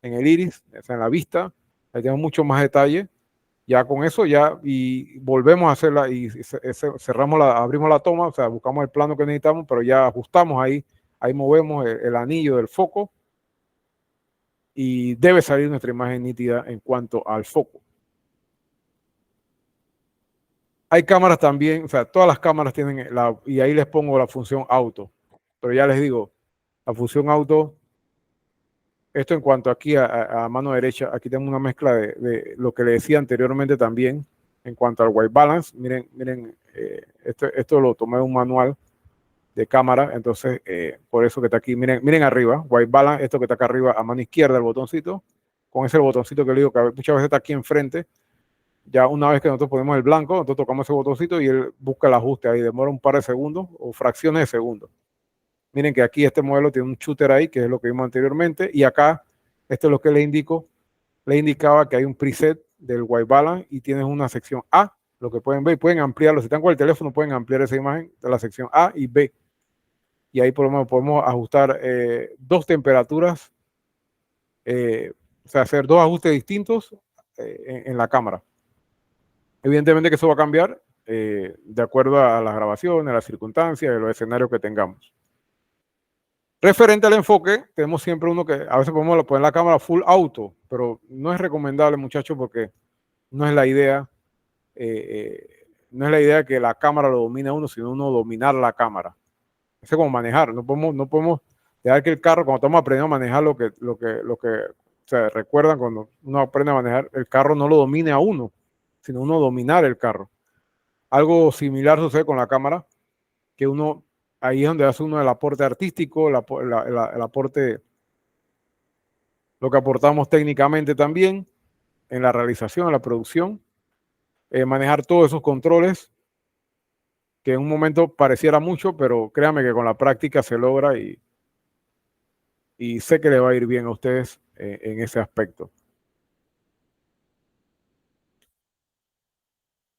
en el iris, o sea, en la vista, ahí tenemos mucho más detalle. Ya con eso ya, y volvemos a hacerla y cerramos abrimos la toma, o sea, buscamos el plano que necesitamos, pero ya ajustamos ahí movemos el anillo del foco y debe salir nuestra imagen nítida en cuanto al foco. Hay cámaras también, o sea, todas las cámaras tienen y ahí les pongo la función auto, pero ya les digo, la función auto, esto en cuanto aquí a mano derecha, aquí tenemos una mezcla de lo que le decía anteriormente también, en cuanto al white balance. Miren, esto lo tomé de un manual de cámara, entonces por eso que está aquí, miren arriba, white balance, esto que está acá arriba a mano izquierda, el botoncito, con ese botoncito que le digo que muchas veces está aquí enfrente. Ya una vez que nosotros ponemos el blanco, nosotros tocamos ese botoncito y él busca el ajuste ahí, demora un par de segundos o fracciones de segundos. Miren que aquí este modelo tiene un shooter ahí, que es lo que vimos anteriormente, y acá, esto es lo que le indicaba que hay un preset del white balance y tienes una sección A, lo que pueden ver, pueden ampliarlo, si están con el teléfono pueden ampliar esa imagen de la sección A y B, y ahí por lo menos podemos ajustar dos temperaturas, o sea, hacer dos ajustes distintos en la cámara. Evidentemente que eso va a cambiar de acuerdo a las grabaciones, a las circunstancias, a los escenarios que tengamos. Referente al enfoque, tenemos siempre uno que a veces podemos poner la cámara full auto, pero no es recomendable, muchachos, porque no es la idea, no es la idea que la cámara lo domine a uno, sino uno dominar la cámara. Es como manejar, no podemos dejar que el carro, cuando estamos aprendiendo a manejar o sea, recuerdan cuando uno aprende a manejar, el carro no lo domine a uno, sino uno dominar el carro. Algo similar sucede con la cámara, que uno, ahí es donde hace uno el aporte artístico, el aporte, lo que aportamos técnicamente también, en la realización, en la producción, manejar todos esos controles, que en un momento pareciera mucho, pero créanme que con la práctica se logra y sé que le va a ir bien a ustedes en ese aspecto.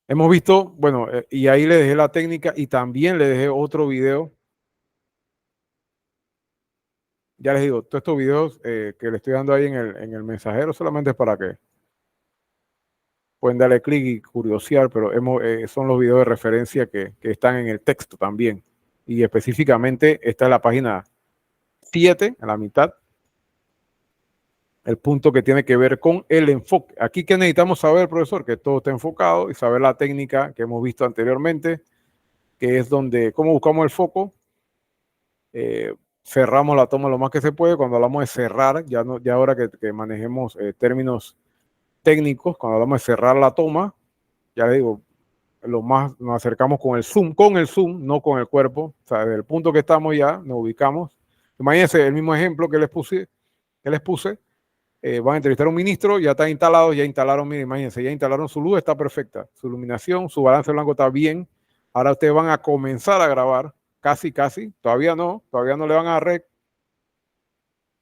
Hemos visto, bueno, y ahí le dejé la técnica y también le dejé otro video. Ya les digo, todos estos videos que le estoy dando ahí en el mensajero solamente es para que pueden darle clic y curiosear, pero son los videos de referencia que están en el texto también. Y específicamente esta es la página 7, a la mitad, el punto que tiene que ver con el enfoque. Aquí que necesitamos saber, profesor, que todo está enfocado y saber la técnica que hemos visto anteriormente, que es donde, cómo buscamos el foco, cerramos la toma lo más que se puede. Cuando hablamos de cerrar, ya ahora que manejemos términos técnicos, cuando hablamos de cerrar la toma, ya les digo, nos acercamos con el zoom, no con el cuerpo. O sea, desde el punto que estamos ya, nos ubicamos. Imagínense el mismo ejemplo que les puse. Van a entrevistar a un ministro, ya está instalado, ya instalaron, miren, imagínense, ya instalaron su luz, está perfecta, su iluminación, su balance blanco está bien. Ahora ustedes van a comenzar a grabar, casi, todavía no le van a dar rec.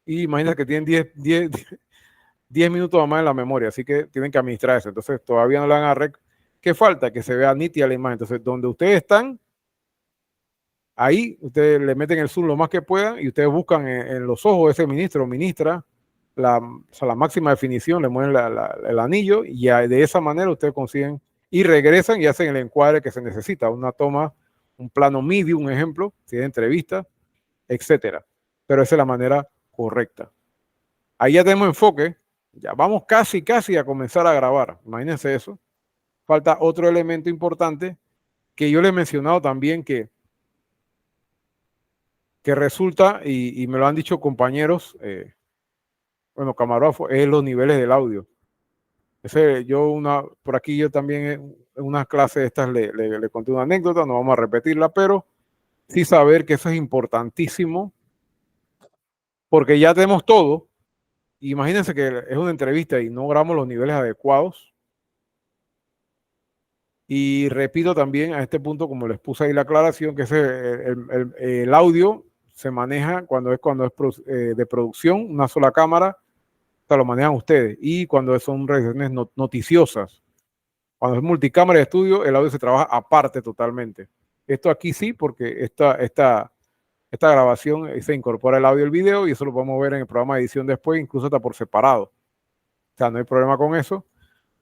Y imagínense que tienen 10 minutos más en la memoria, así que tienen que administrar eso. Entonces todavía no le van a dar rec. ¿Qué falta? Que se vea nítida la imagen. Entonces, donde ustedes están, ahí ustedes le meten el zoom lo más que puedan y ustedes buscan en los ojos de ese ministro o ministra la máxima definición, le mueven el anillo y de esa manera ustedes consiguen y regresan y hacen el encuadre que se necesita, una toma, un plano medium, un ejemplo, si es entrevista, etcétera. Pero esa es la manera correcta. Ahí ya tenemos enfoque, ya vamos casi a comenzar a grabar, imagínense eso. Falta otro elemento importante que yo le he mencionado también que resulta, y me lo han dicho compañeros, bueno, camarógrafo, es los niveles del audio. Por aquí yo también en unas clases estas le conté una anécdota, no vamos a repetirla, pero sí saber que eso es importantísimo, porque ya tenemos todo. Imagínense que es una entrevista y no grabamos los niveles adecuados. Y repito también a este punto, como les puse ahí la aclaración, que el audio se maneja cuando es de producción, una sola cámara, sea, lo manejan ustedes. Y cuando son realizaciones noticiosas, cuando es multicámara de estudio, el audio se trabaja aparte totalmente. Esto aquí sí, porque esta grabación se incorpora el audio y el video y eso lo podemos ver en el programa de edición después, incluso hasta por separado. O sea, no hay problema con eso.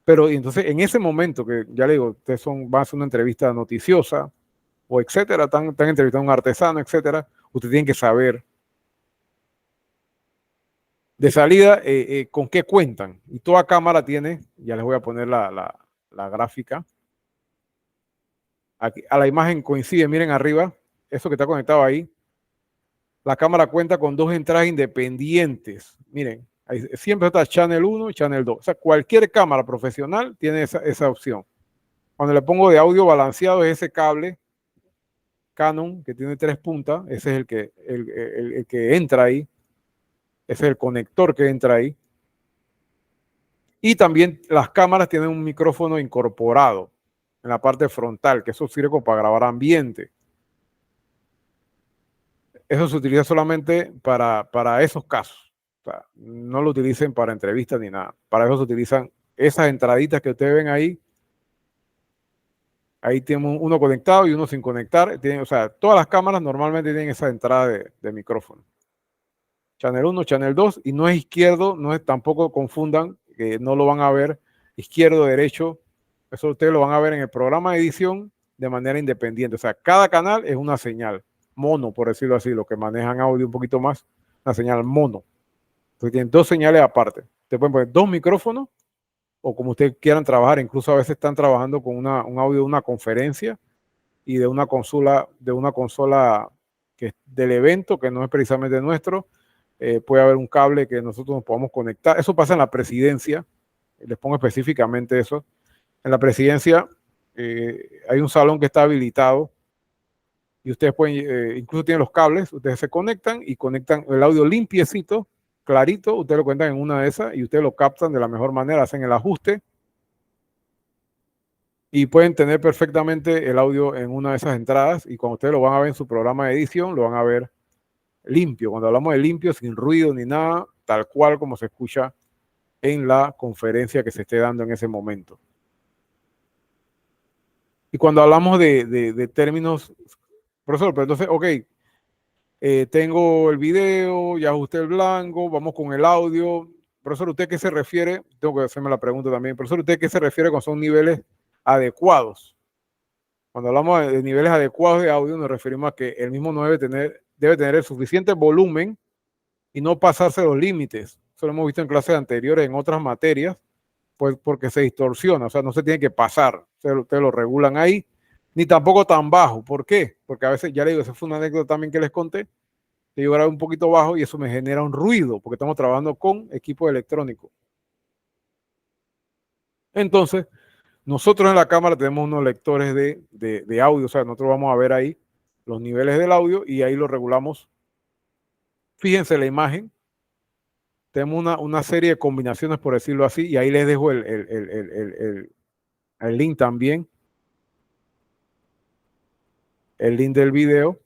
Pero entonces, en ese momento que ya le digo, ustedes van a hacer una entrevista noticiosa o etcétera, están entrevistando a un artesano, etcétera, ustedes tienen que saber de salida con qué cuentan. Y toda cámara tiene, ya les voy a poner la gráfica. Aquí, a la imagen coincide, miren arriba, eso que está conectado ahí. La cámara cuenta con 2 entradas independientes. Miren, ahí siempre está Channel 1 y Channel 2. O sea, cualquier cámara profesional tiene esa opción. Cuando le pongo de audio balanceado es ese cable Canon que tiene 3 puntas. Ese es el que entra ahí. Ese es el conector que entra ahí. Y también las cámaras tienen un micrófono incorporado en la parte frontal, que eso sirve como para grabar ambiente. Eso se utiliza solamente para esos casos. O sea, no lo utilicen para entrevistas ni nada. Para eso se utilizan esas entraditas que ustedes ven ahí. Ahí tenemos uno conectado y uno sin conectar. O sea, todas las cámaras normalmente tienen esa entrada de micrófono. Channel 1, Channel 2, y no es izquierdo, no es, tampoco confundan, que no lo van a ver izquierdo, derecho. Eso ustedes lo van a ver en el programa de edición de manera independiente. O sea, cada canal es una señal mono, por decirlo así, los que manejan audio un poquito más, una señal mono. Entonces tienen 2 señales aparte. Ustedes pueden poner 2 micrófonos o como ustedes quieran trabajar. Incluso a veces están trabajando con un audio de una conferencia y de una consola que es del evento, que no es precisamente nuestro. Puede haber un cable que nosotros nos podamos conectar. Eso pasa en la presidencia. Les pongo específicamente eso. En la presidencia hay un salón que está habilitado y ustedes pueden, incluso tienen los cables, ustedes se conectan y conectan el audio limpiecito, clarito, ustedes lo cuentan en una de esas y ustedes lo captan de la mejor manera, hacen el ajuste y pueden tener perfectamente el audio en una de esas entradas y cuando ustedes lo van a ver en su programa de edición, lo van a ver limpio. Cuando hablamos de limpio, sin ruido ni nada, tal cual como se escucha en la conferencia que se esté dando en ese momento. Y cuando hablamos de términos, profesor, pero entonces, ok, tengo el video, ya ajusté el blanco, vamos con el audio. Profesor, ¿usted qué se refiere? Tengo que hacerme la pregunta también. Profesor, ¿usted qué se refiere con son niveles adecuados? Cuando hablamos de niveles adecuados de audio, nos referimos a que el mismo no debe tener el suficiente volumen y no pasarse los límites. Eso lo hemos visto en clases anteriores, en otras materias, pues porque se distorsiona, o sea, no se tiene que pasar, ustedes lo regulan ahí, ni tampoco tan bajo. ¿Por qué? Porque a veces, ya le digo, esa fue una anécdota también que les conté, que yo grabé un poquito bajo y eso me genera un ruido, porque estamos trabajando con equipo electrónico. Entonces, nosotros en la cámara tenemos unos lectores de audio, o sea, nosotros vamos a ver ahí los niveles del audio y ahí lo regulamos. Fíjense la imagen. Tenemos una serie de combinaciones, por decirlo así, y ahí les dejo el link también. El link del video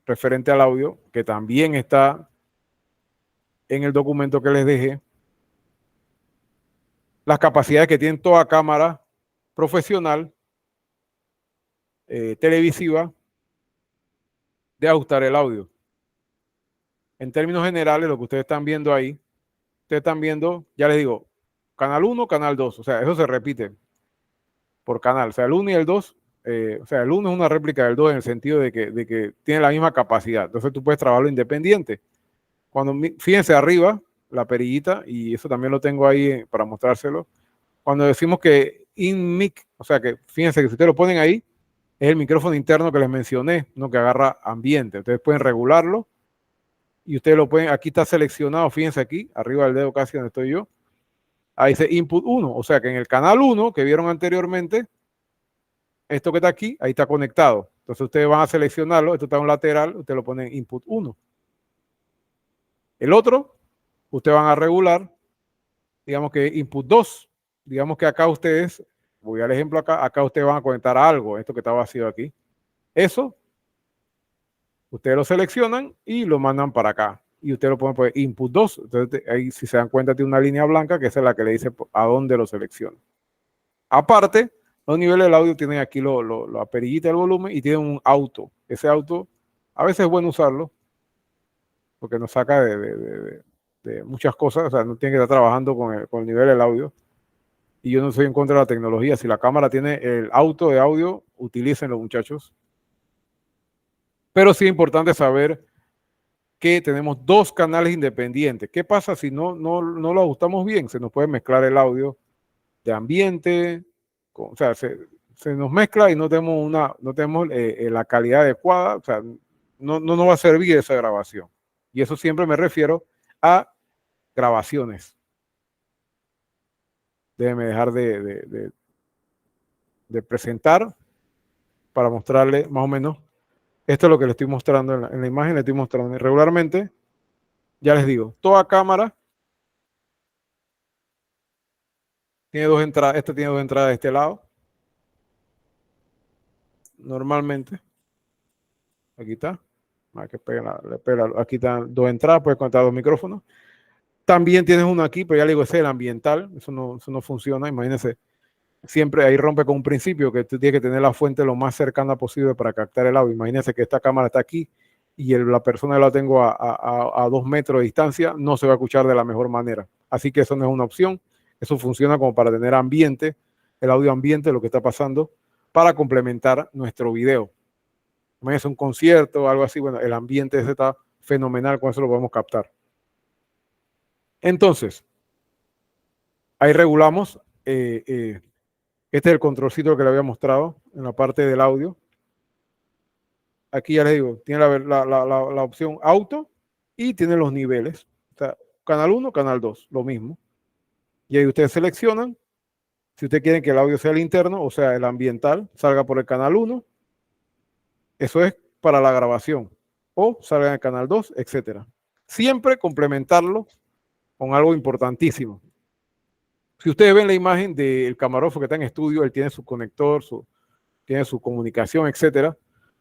referente al audio, que también está en el documento que les dejé. Las capacidades que tiene toda cámara profesional, televisiva, de ajustar el audio. En términos generales, lo que ustedes están viendo ahí, ustedes están viendo, ya les digo, canal 1, canal 2, o sea, eso se repite por canal, o sea, el 1 y el 2, o sea, el 1 es una réplica del 2 en el sentido de que tiene la misma capacidad, entonces tú puedes trabajarlo independiente. Cuando, fíjense arriba, la perillita, y eso también lo tengo ahí para mostrárselo, cuando decimos que in-mic, o sea, que fíjense que si ustedes lo ponen ahí, es el micrófono interno que les mencioné, no que agarra ambiente, ustedes pueden regularlo, y ustedes lo pueden, aquí está seleccionado, fíjense aquí, arriba del dedo casi donde estoy yo, ahí dice input 1, o sea que en el canal 1 que vieron anteriormente, esto que está aquí, ahí está conectado. Entonces ustedes van a seleccionarlo, esto está en un lateral, ustedes lo ponen input 1. El otro, ustedes van a regular, digamos que input 2, digamos que acá ustedes, voy al ejemplo acá ustedes van a conectar algo, esto que está vacío aquí. Eso, ustedes lo seleccionan y lo mandan para acá. y usted lo pone por input 2. Entonces, ahí si se dan cuenta tiene una línea blanca que esa es la que le dice a dónde lo selecciona. Aparte, los niveles del audio tienen aquí la perillita del volumen y tienen un auto. Ese auto a veces es bueno usarlo porque nos saca de muchas cosas, o sea, no tiene que estar trabajando con el nivel del audio. Y yo no soy en contra de la tecnología. Si la cámara tiene el auto de audio, utilícenlo, muchachos. Pero sí es importante saber que tenemos dos canales independientes. ¿Qué pasa si no lo ajustamos bien? Se nos puede mezclar el audio de ambiente, o sea, se nos mezcla y no tenemos la calidad adecuada, o sea, no nos va a servir esa grabación. Y eso siempre me refiero a grabaciones. Déjenme dejar de presentar para mostrarle más o menos. Esto es lo que le estoy mostrando en la imagen, le estoy mostrando regularmente. Ya les digo, toda cámara tiene dos entradas. Esta tiene dos entradas de este lado. Normalmente. Aquí está. Aquí están dos entradas, puedes conectar dos micrófonos. También tienes uno aquí, pero ya le digo, ese es el ambiental. Eso no funciona. Imagínense, siempre ahí rompe con un principio que tú tienes que tener la fuente lo más cercana posible para captar el audio. Imagínense que esta cámara está aquí y la persona que la tengo a 2 metros de distancia, no se va a escuchar de la mejor manera. Así que eso no es una opción. Eso funciona como para tener ambiente, el audio ambiente, lo que está pasando, para complementar nuestro video. Imagínense un concierto o algo así, bueno, el ambiente ese está fenomenal, con eso lo podemos captar. Entonces, ahí regulamos. Este es el controlcito que le había mostrado en la parte del audio. Aquí ya les digo, tiene la opción auto y tiene los niveles. O sea, canal 1, canal 2, lo mismo. Y ahí ustedes seleccionan si ustedes quieren que el audio sea el interno, o sea, el ambiental, salga por el canal 1. Eso es para la grabación. O salga en el canal 2, etcétera. Siempre complementarlo con algo importantísimo. Si ustedes ven la imagen del camarógrafo que está en estudio, él tiene su conector, tiene su comunicación, etcétera.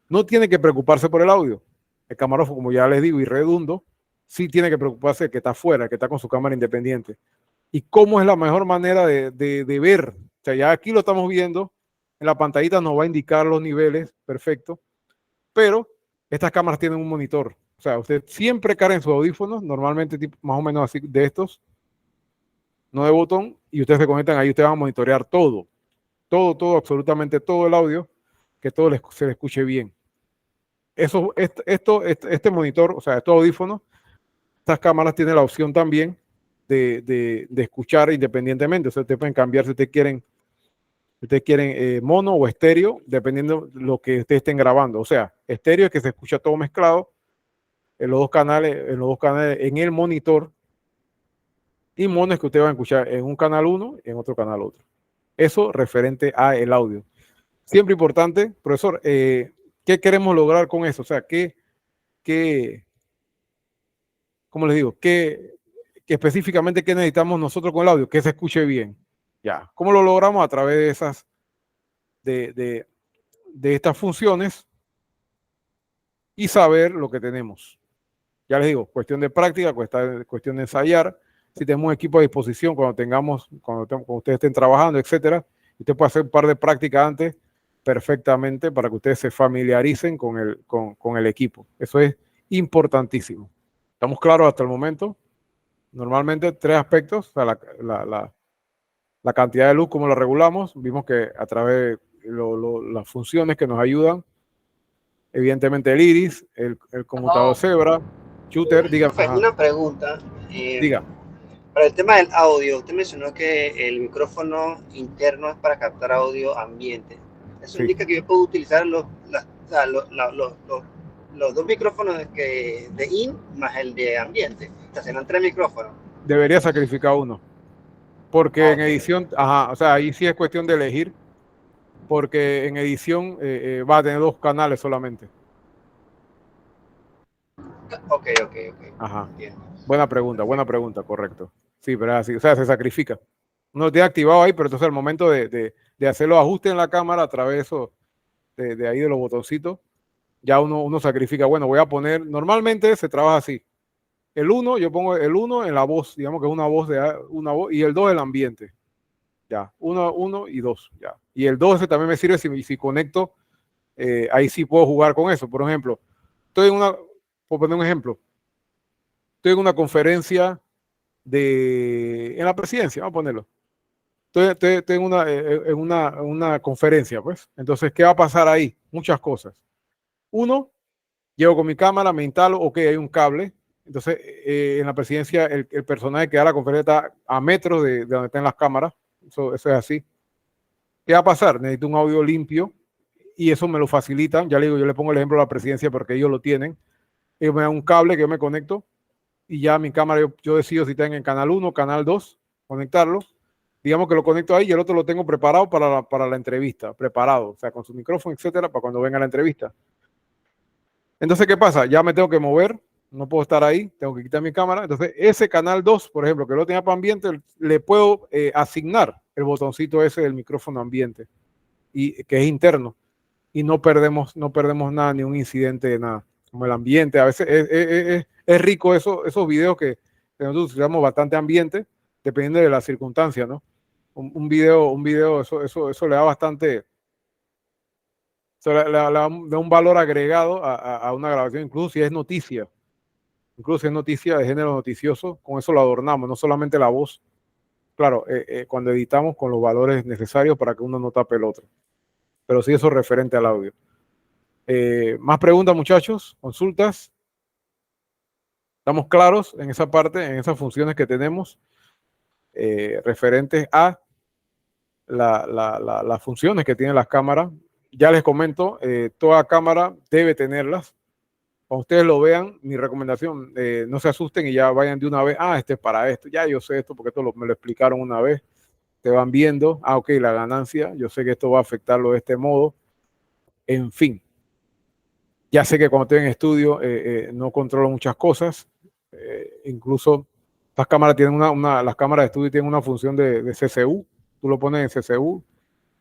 No tiene que preocuparse por el audio. El camarógrafo, como ya les digo y redundo, sí tiene que preocuparse de que está afuera, que está con su cámara independiente. ¿Y cómo es la mejor manera de ver? O sea, ya aquí lo estamos viendo, en la pantallita nos va a indicar los niveles, perfecto, pero estas cámaras tienen un monitor. O sea, usted siempre carga en sus audífonos, normalmente tipo, más o menos así de estos, no de botón, y ustedes se conectan ahí, ustedes van a monitorear todo, absolutamente todo el audio, que todo se le escuche bien. Este monitor, o sea, estos audífonos, estas cámaras tienen la opción también de escuchar independientemente. O sea, ustedes pueden cambiar si ustedes quieren mono o estéreo, dependiendo de lo que ustedes estén grabando. O sea, estéreo es que se escucha todo mezclado en los dos canales, en el monitor. Y mono es que ustedes van a escuchar en un canal uno y en otro canal otro. Eso referente a el audio. Siempre importante, profesor, ¿qué queremos lograr con eso? O sea, ¿cómo les digo? ¿Qué específicamente qué necesitamos nosotros con el audio? Que se escuche bien. Ya. ¿Cómo lo logramos? A través de esas, de estas funciones y saber lo que tenemos. Ya les digo, cuestión de práctica, cuestión de ensayar. Si tenemos un equipo a disposición cuando ustedes estén trabajando, etcétera, usted puede hacer un par de prácticas antes perfectamente para que ustedes se familiaricen con el equipo. Eso es importantísimo. ¿Estamos claros hasta el momento? Normalmente 3 aspectos, o sea, la cantidad de luz, cómo la regulamos. Vimos que a través de las funciones que nos ayudan, evidentemente el iris, el conmutador Zebra, shooter, diga. Una pregunta. Diga. Para el tema del audio, usted mencionó que el micrófono interno es para captar audio ambiente. Eso indica que yo puedo utilizar los 2 micrófonos de in más el de ambiente. O sea, serán 3 micrófonos. Debería sacrificar uno. Porque en edición, o sea, ahí sí es cuestión de elegir. Porque en edición va a tener 2 canales solamente. Ok. Ajá. Buena pregunta, correcto. Sí, pero así, o sea, se sacrifica. Uno lo tiene activado ahí, pero entonces al momento de hacer los ajustes en la cámara a través de ahí de los botoncitos, ya uno sacrifica. Bueno, voy a poner, normalmente se trabaja así. el 1, yo pongo el 1 en la voz, digamos que es una voz, y el 2 el ambiente. Ya, 1 y 2, ya. Y el 2 ese también me sirve si conecto, ahí sí puedo jugar con eso. Por ejemplo, por poner un ejemplo, estoy en una conferencia en la presidencia, vamos a ponerlo. Estoy en una conferencia, pues. Entonces, ¿qué va a pasar ahí? Muchas cosas. Uno, llego con mi cámara, me instalo, ok, hay un cable. Entonces, en la presidencia, el personaje que da la conferencia está a metros de donde están las cámaras. Eso es así. ¿Qué va a pasar? Necesito un audio limpio y eso me lo facilitan. Ya le digo, yo le pongo el ejemplo a la presidencia porque ellos lo tienen. Ellos me dan un cable que yo me conecto y ya mi cámara, yo decido si está en el canal 1, canal 2, conectarlo. Digamos que lo conecto ahí y el otro lo tengo preparado para la entrevista, preparado, o sea, con su micrófono, etcétera, para cuando venga la entrevista. Entonces, ¿qué pasa? Ya me tengo que mover, no puedo estar ahí, tengo que quitar mi cámara. Entonces, ese canal 2, por ejemplo, que lo tenía para ambiente, le puedo asignar el botoncito ese del micrófono ambiente, y que es interno, y no perdemos nada, ni un incidente de nada. Como el ambiente, a veces es rico esos videos que nosotros usamos bastante ambiente, dependiendo de la circunstancia, ¿no? Un video, eso le da bastante, le da un valor agregado a una grabación, incluso si es noticia de género noticioso, con eso lo adornamos, no solamente la voz, claro, cuando editamos con los valores necesarios para que uno no tape el otro, pero sí eso referente al audio. Más preguntas, muchachos, consultas. ¿Estamos claros en esa parte, en esas funciones que tenemos referentes a las funciones que tienen las cámaras? Ya les comento, toda cámara debe tenerlas. Cuando ustedes lo vean, mi recomendación, no se asusten y ya vayan de una vez. Este es para esto, ya yo sé esto porque esto me lo explicaron una vez. Te van viendo, ok, la ganancia, yo sé que esto va a afectarlo de este modo. En fin, ya sé que cuando estoy en estudio no controlo muchas cosas. Incluso las cámaras tienen las cámaras de estudio tienen una función de CCU. Tú lo pones en CCU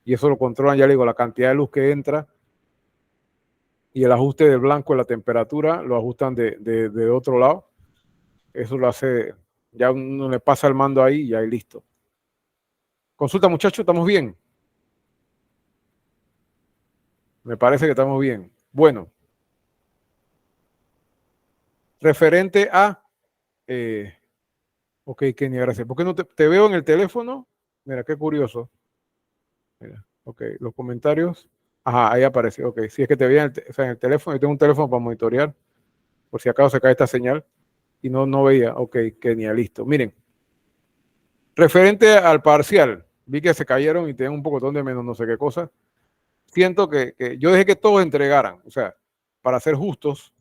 y eso lo controlan, ya le digo, la cantidad de luz que entra y el ajuste del blanco de la temperatura lo ajustan de otro lado. Eso lo hace, ya uno le pasa el mando ahí y ahí listo. Consulta, muchachos, ¿estamos bien? Me parece que estamos bien. Bueno, referente a... ok, Kenia, gracias. ¿Por qué no te veo en el teléfono? Mira, qué curioso. Mira, ok, los comentarios. Ajá, ahí apareció. Ok, si es que te veía en el teléfono, yo tengo un teléfono para monitorear, por si acaso se cae esta señal, y no veía. Ok, Kenia, listo. Miren, referente al parcial, vi que se cayeron y tienen un pocotón de menos no sé qué cosa. Siento que yo dejé que todos entregaran, o sea, para ser justos,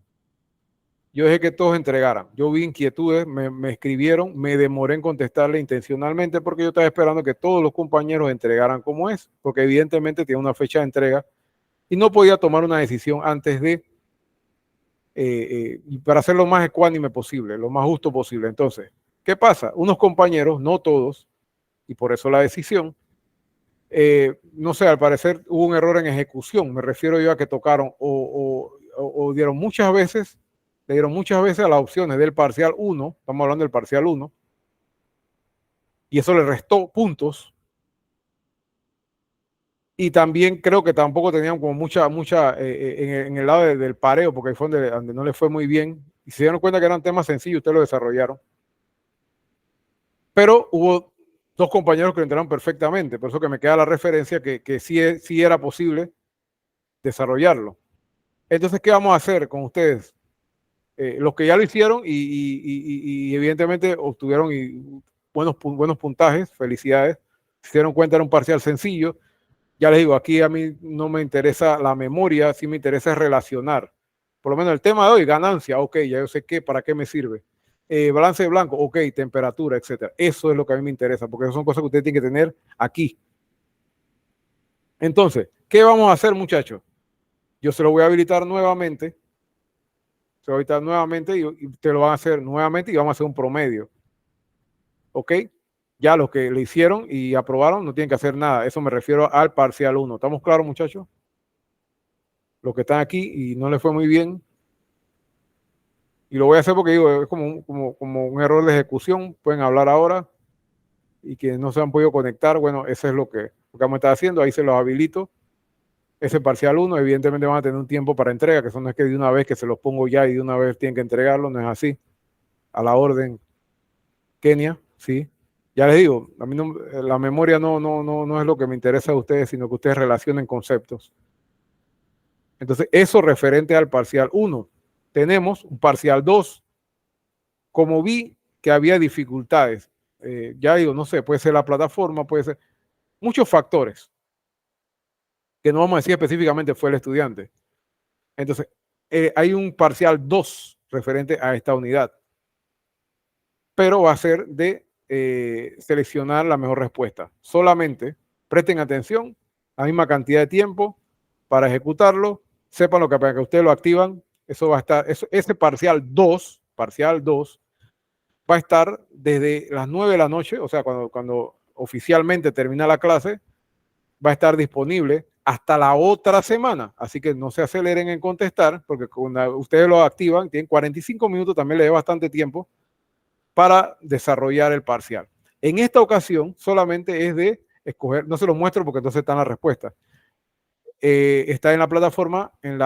yo dejé que todos entregaran. Yo vi inquietudes, me escribieron, me demoré en contestarle intencionalmente porque yo estaba esperando que todos los compañeros entregaran como es, porque evidentemente tiene una fecha de entrega y no podía tomar una decisión antes de, y para ser lo más ecuánime posible, lo más justo posible. Entonces, ¿qué pasa? Unos compañeros, no todos, y por eso la decisión, no sé, al parecer hubo un error en ejecución, me refiero yo a que tocaron o dieron muchas veces, le dieron muchas veces a las opciones del parcial 1, estamos hablando del parcial 1, y eso le restó puntos. Y también creo que tampoco tenían como mucha en el lado del pareo, porque fue donde no les fue muy bien. Y se dieron cuenta que eran temas sencillos, ustedes lo desarrollaron. Pero hubo dos compañeros que lo enteraron perfectamente, por eso que me queda la referencia que sí era posible desarrollarlo. Entonces, ¿qué vamos a hacer con ustedes? Los que ya lo hicieron y evidentemente obtuvieron buenos puntajes, felicidades, se dieron cuenta era un parcial sencillo. Ya les digo, aquí a mí no me interesa la memoria, sí me interesa relacionar. Por lo menos el tema de hoy, ganancia, ok, ya yo sé para qué me sirve. Balance de blanco, ok, temperatura, etcétera. Eso es lo que a mí me interesa, porque son cosas que ustedes tienen que tener aquí. Entonces, ¿qué vamos a hacer, muchachos? Yo se lo voy a habilitar nuevamente. Se lo voy a habilitar nuevamente y te lo van a hacer nuevamente y vamos a hacer un promedio. ¿Ok? Ya los que lo hicieron y aprobaron no tienen que hacer nada. Eso me refiero al parcial 1. ¿Estamos claros, muchachos? Los que están aquí y no les fue muy bien. Y lo voy a hacer porque digo, es como un error de ejecución. Pueden hablar ahora y que no se han podido conectar. Bueno, eso es lo que vamos a estar haciendo. Ahí se los habilito. Ese parcial 1, evidentemente van a tener un tiempo para entrega, que eso no es que de una vez que se los pongo ya y de una vez tienen que entregarlo, no es así. A la orden, Kenia, sí. Ya les digo, a mí no, la memoria no es lo que me interesa a ustedes, sino que ustedes relacionen conceptos. Entonces, eso referente al parcial 1. Tenemos un parcial 2. Como vi que había dificultades, ya digo, no sé, puede ser la plataforma, puede ser muchos factores, que no vamos a decir específicamente fue el estudiante. Entonces, hay un parcial 2 referente a esta unidad, pero va a ser de seleccionar la mejor respuesta. Solamente presten atención, la misma cantidad de tiempo para ejecutarlo, sepan lo que para que ustedes lo activan, eso va a estar, ese parcial 2 va a estar desde las 9 de la noche, o sea, cuando oficialmente termina la clase, va a estar disponible hasta la otra semana. Así que no se aceleren en contestar, porque cuando ustedes lo activan, tienen 45 minutos, también les da bastante tiempo para desarrollar el parcial. En esta ocasión solamente es de escoger, no se lo muestro porque entonces está en la respuesta. Está en la plataforma, en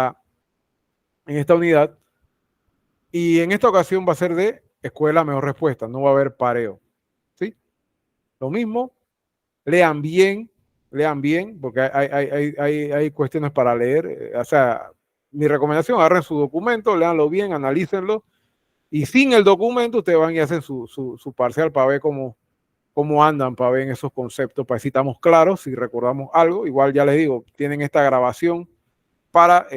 esta unidad, y en esta ocasión va a ser de escoger la mejor respuesta, no va a haber pareo. ¿Sí? Lo mismo, lean bien, porque hay cuestiones para leer. O sea, mi recomendación, agarren su documento, leanlo bien, analícenlo, y sin el documento ustedes van y hacen su parcial para ver cómo andan, para ver esos conceptos, para ver si estamos claros, si recordamos algo. Igual ya les digo, tienen esta grabación para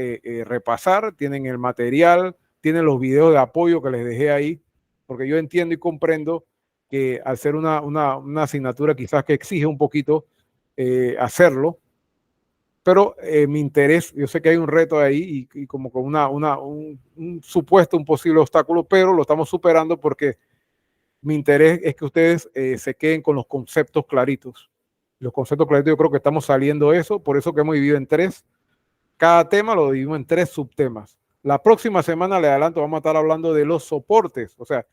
repasar, tienen el material, tienen los videos de apoyo que les dejé ahí, porque yo entiendo y comprendo que al ser una asignatura quizás que exige un poquito hacerlo, pero mi interés, yo sé que hay un reto ahí y como con un supuesto, un posible obstáculo, pero lo estamos superando porque mi interés es que ustedes se queden con los conceptos claritos. Los conceptos claritos, yo creo que estamos saliendo de eso, por eso que hemos dividido en 3. Cada tema lo dividimos en 3 subtemas. La próxima semana, le adelanto, vamos a estar hablando de los soportes, o sea,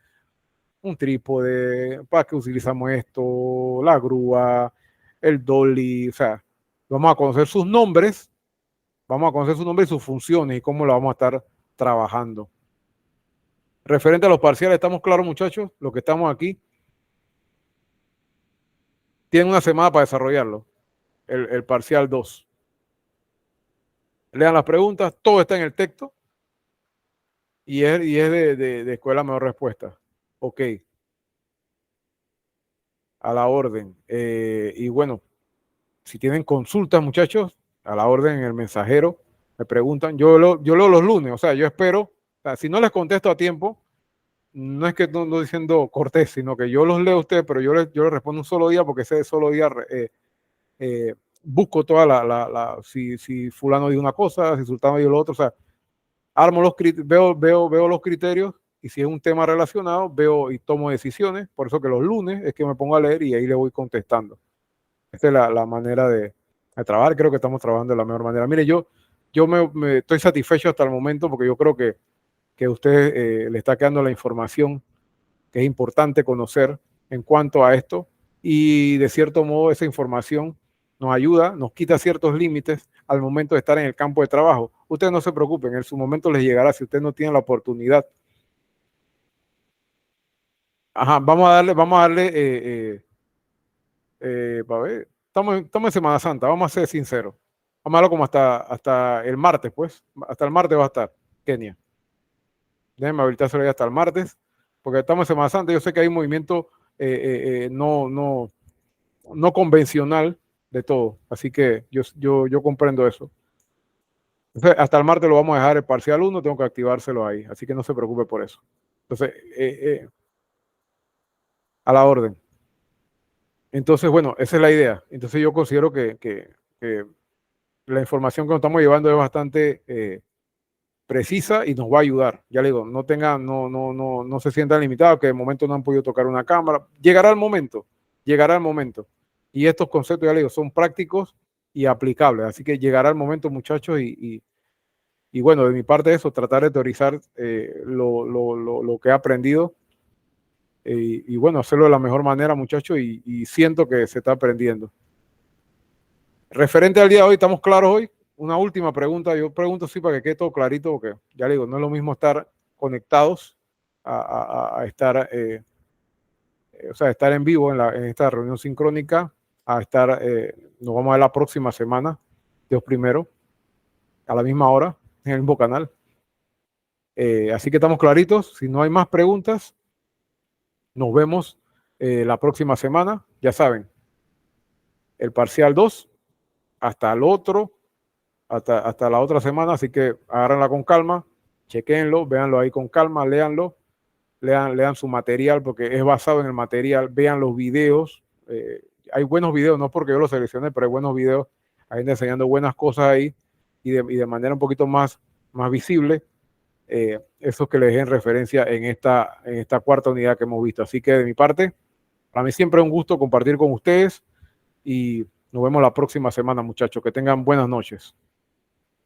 un trípode, para qué utilizamos esto, la grúa, el dolly, o sea, vamos a conocer sus nombres, y sus funciones y cómo lo vamos a estar trabajando. Referente a los parciales, ¿estamos claros, muchachos? Los que estamos aquí tienen una semana para desarrollarlo, el parcial 2. Lean las preguntas, todo está en el texto y es de escuela mejor respuesta. Ok. A la orden. Y bueno, si tienen consultas, muchachos, a la orden en el mensajero, me preguntan. Yo leo los lunes, o sea, yo espero. O sea, si no les contesto a tiempo, no es que no diciendo cortés, sino que yo los leo a ustedes, pero yo les respondo un solo día porque ese solo día busco toda si fulano dijo una cosa, si sultano dijo lo otro, o sea, armo veo los criterios y si es un tema relacionado, veo y tomo decisiones. Por eso que los lunes es que me pongo a leer y ahí le voy contestando. Esta es la manera de trabajar. Creo que estamos trabajando de la mejor manera. Mire, yo me estoy satisfecho hasta el momento porque yo creo que a usted le está quedando la información que es importante conocer en cuanto a esto y de cierto modo esa información nos ayuda, nos quita ciertos límites al momento de estar en el campo de trabajo. Ustedes no se preocupen, en su momento les llegará si usted no tiene la oportunidad. Ajá, vamos a darle para ver, estamos en Semana Santa, vamos a ser sinceros. Vamos a darlo como hasta el martes, pues. Hasta el martes va a estar Kenia. Déjenme habilitárselo hasta el martes, porque estamos en Semana Santa. Yo sé que hay un movimiento no convencional de todo, así que yo comprendo eso. Entonces, hasta el martes lo vamos a dejar el parcial 1, tengo que activárselo ahí, así que no se preocupe por eso. Entonces, a la orden. Entonces, bueno, esa es la idea. Entonces yo considero que la información que nos estamos llevando es bastante precisa y nos va a ayudar. Ya le digo, no se sientan limitados, que de momento no han podido tocar una cámara. Llegará el momento. Y estos conceptos, ya le digo, son prácticos y aplicables. Así que llegará el momento, muchachos, y Y bueno, de mi parte eso, tratar de teorizar lo que he aprendido y bueno, hacerlo de la mejor manera, muchachos, y siento que se está aprendiendo. Referente al día de hoy, ¿estamos claros hoy? Una última pregunta, yo pregunto sí para que quede todo clarito, porque ya le digo, no es lo mismo estar conectados a estar, o sea, estar en vivo en esta reunión sincrónica, a estar, nos vamos a ver la próxima semana, Dios primero, a la misma hora, en el mismo canal. Así que estamos claritos, si no hay más preguntas, nos vemos la próxima semana, ya saben, el parcial 2 hasta el otro, hasta la otra semana, así que agárrenla con calma, chequenlo, véanlo ahí con calma, léanlo, lean su material porque es basado en el material, vean los videos, hay buenos videos, no porque yo los seleccioné, pero hay buenos videos, hay gente enseñando buenas cosas ahí y de manera un poquito más visible, esos que les den referencia en esta cuarta unidad que hemos visto. Así que de mi parte, para mí siempre es un gusto compartir con ustedes y nos vemos la próxima semana, muchachos. Que tengan buenas noches.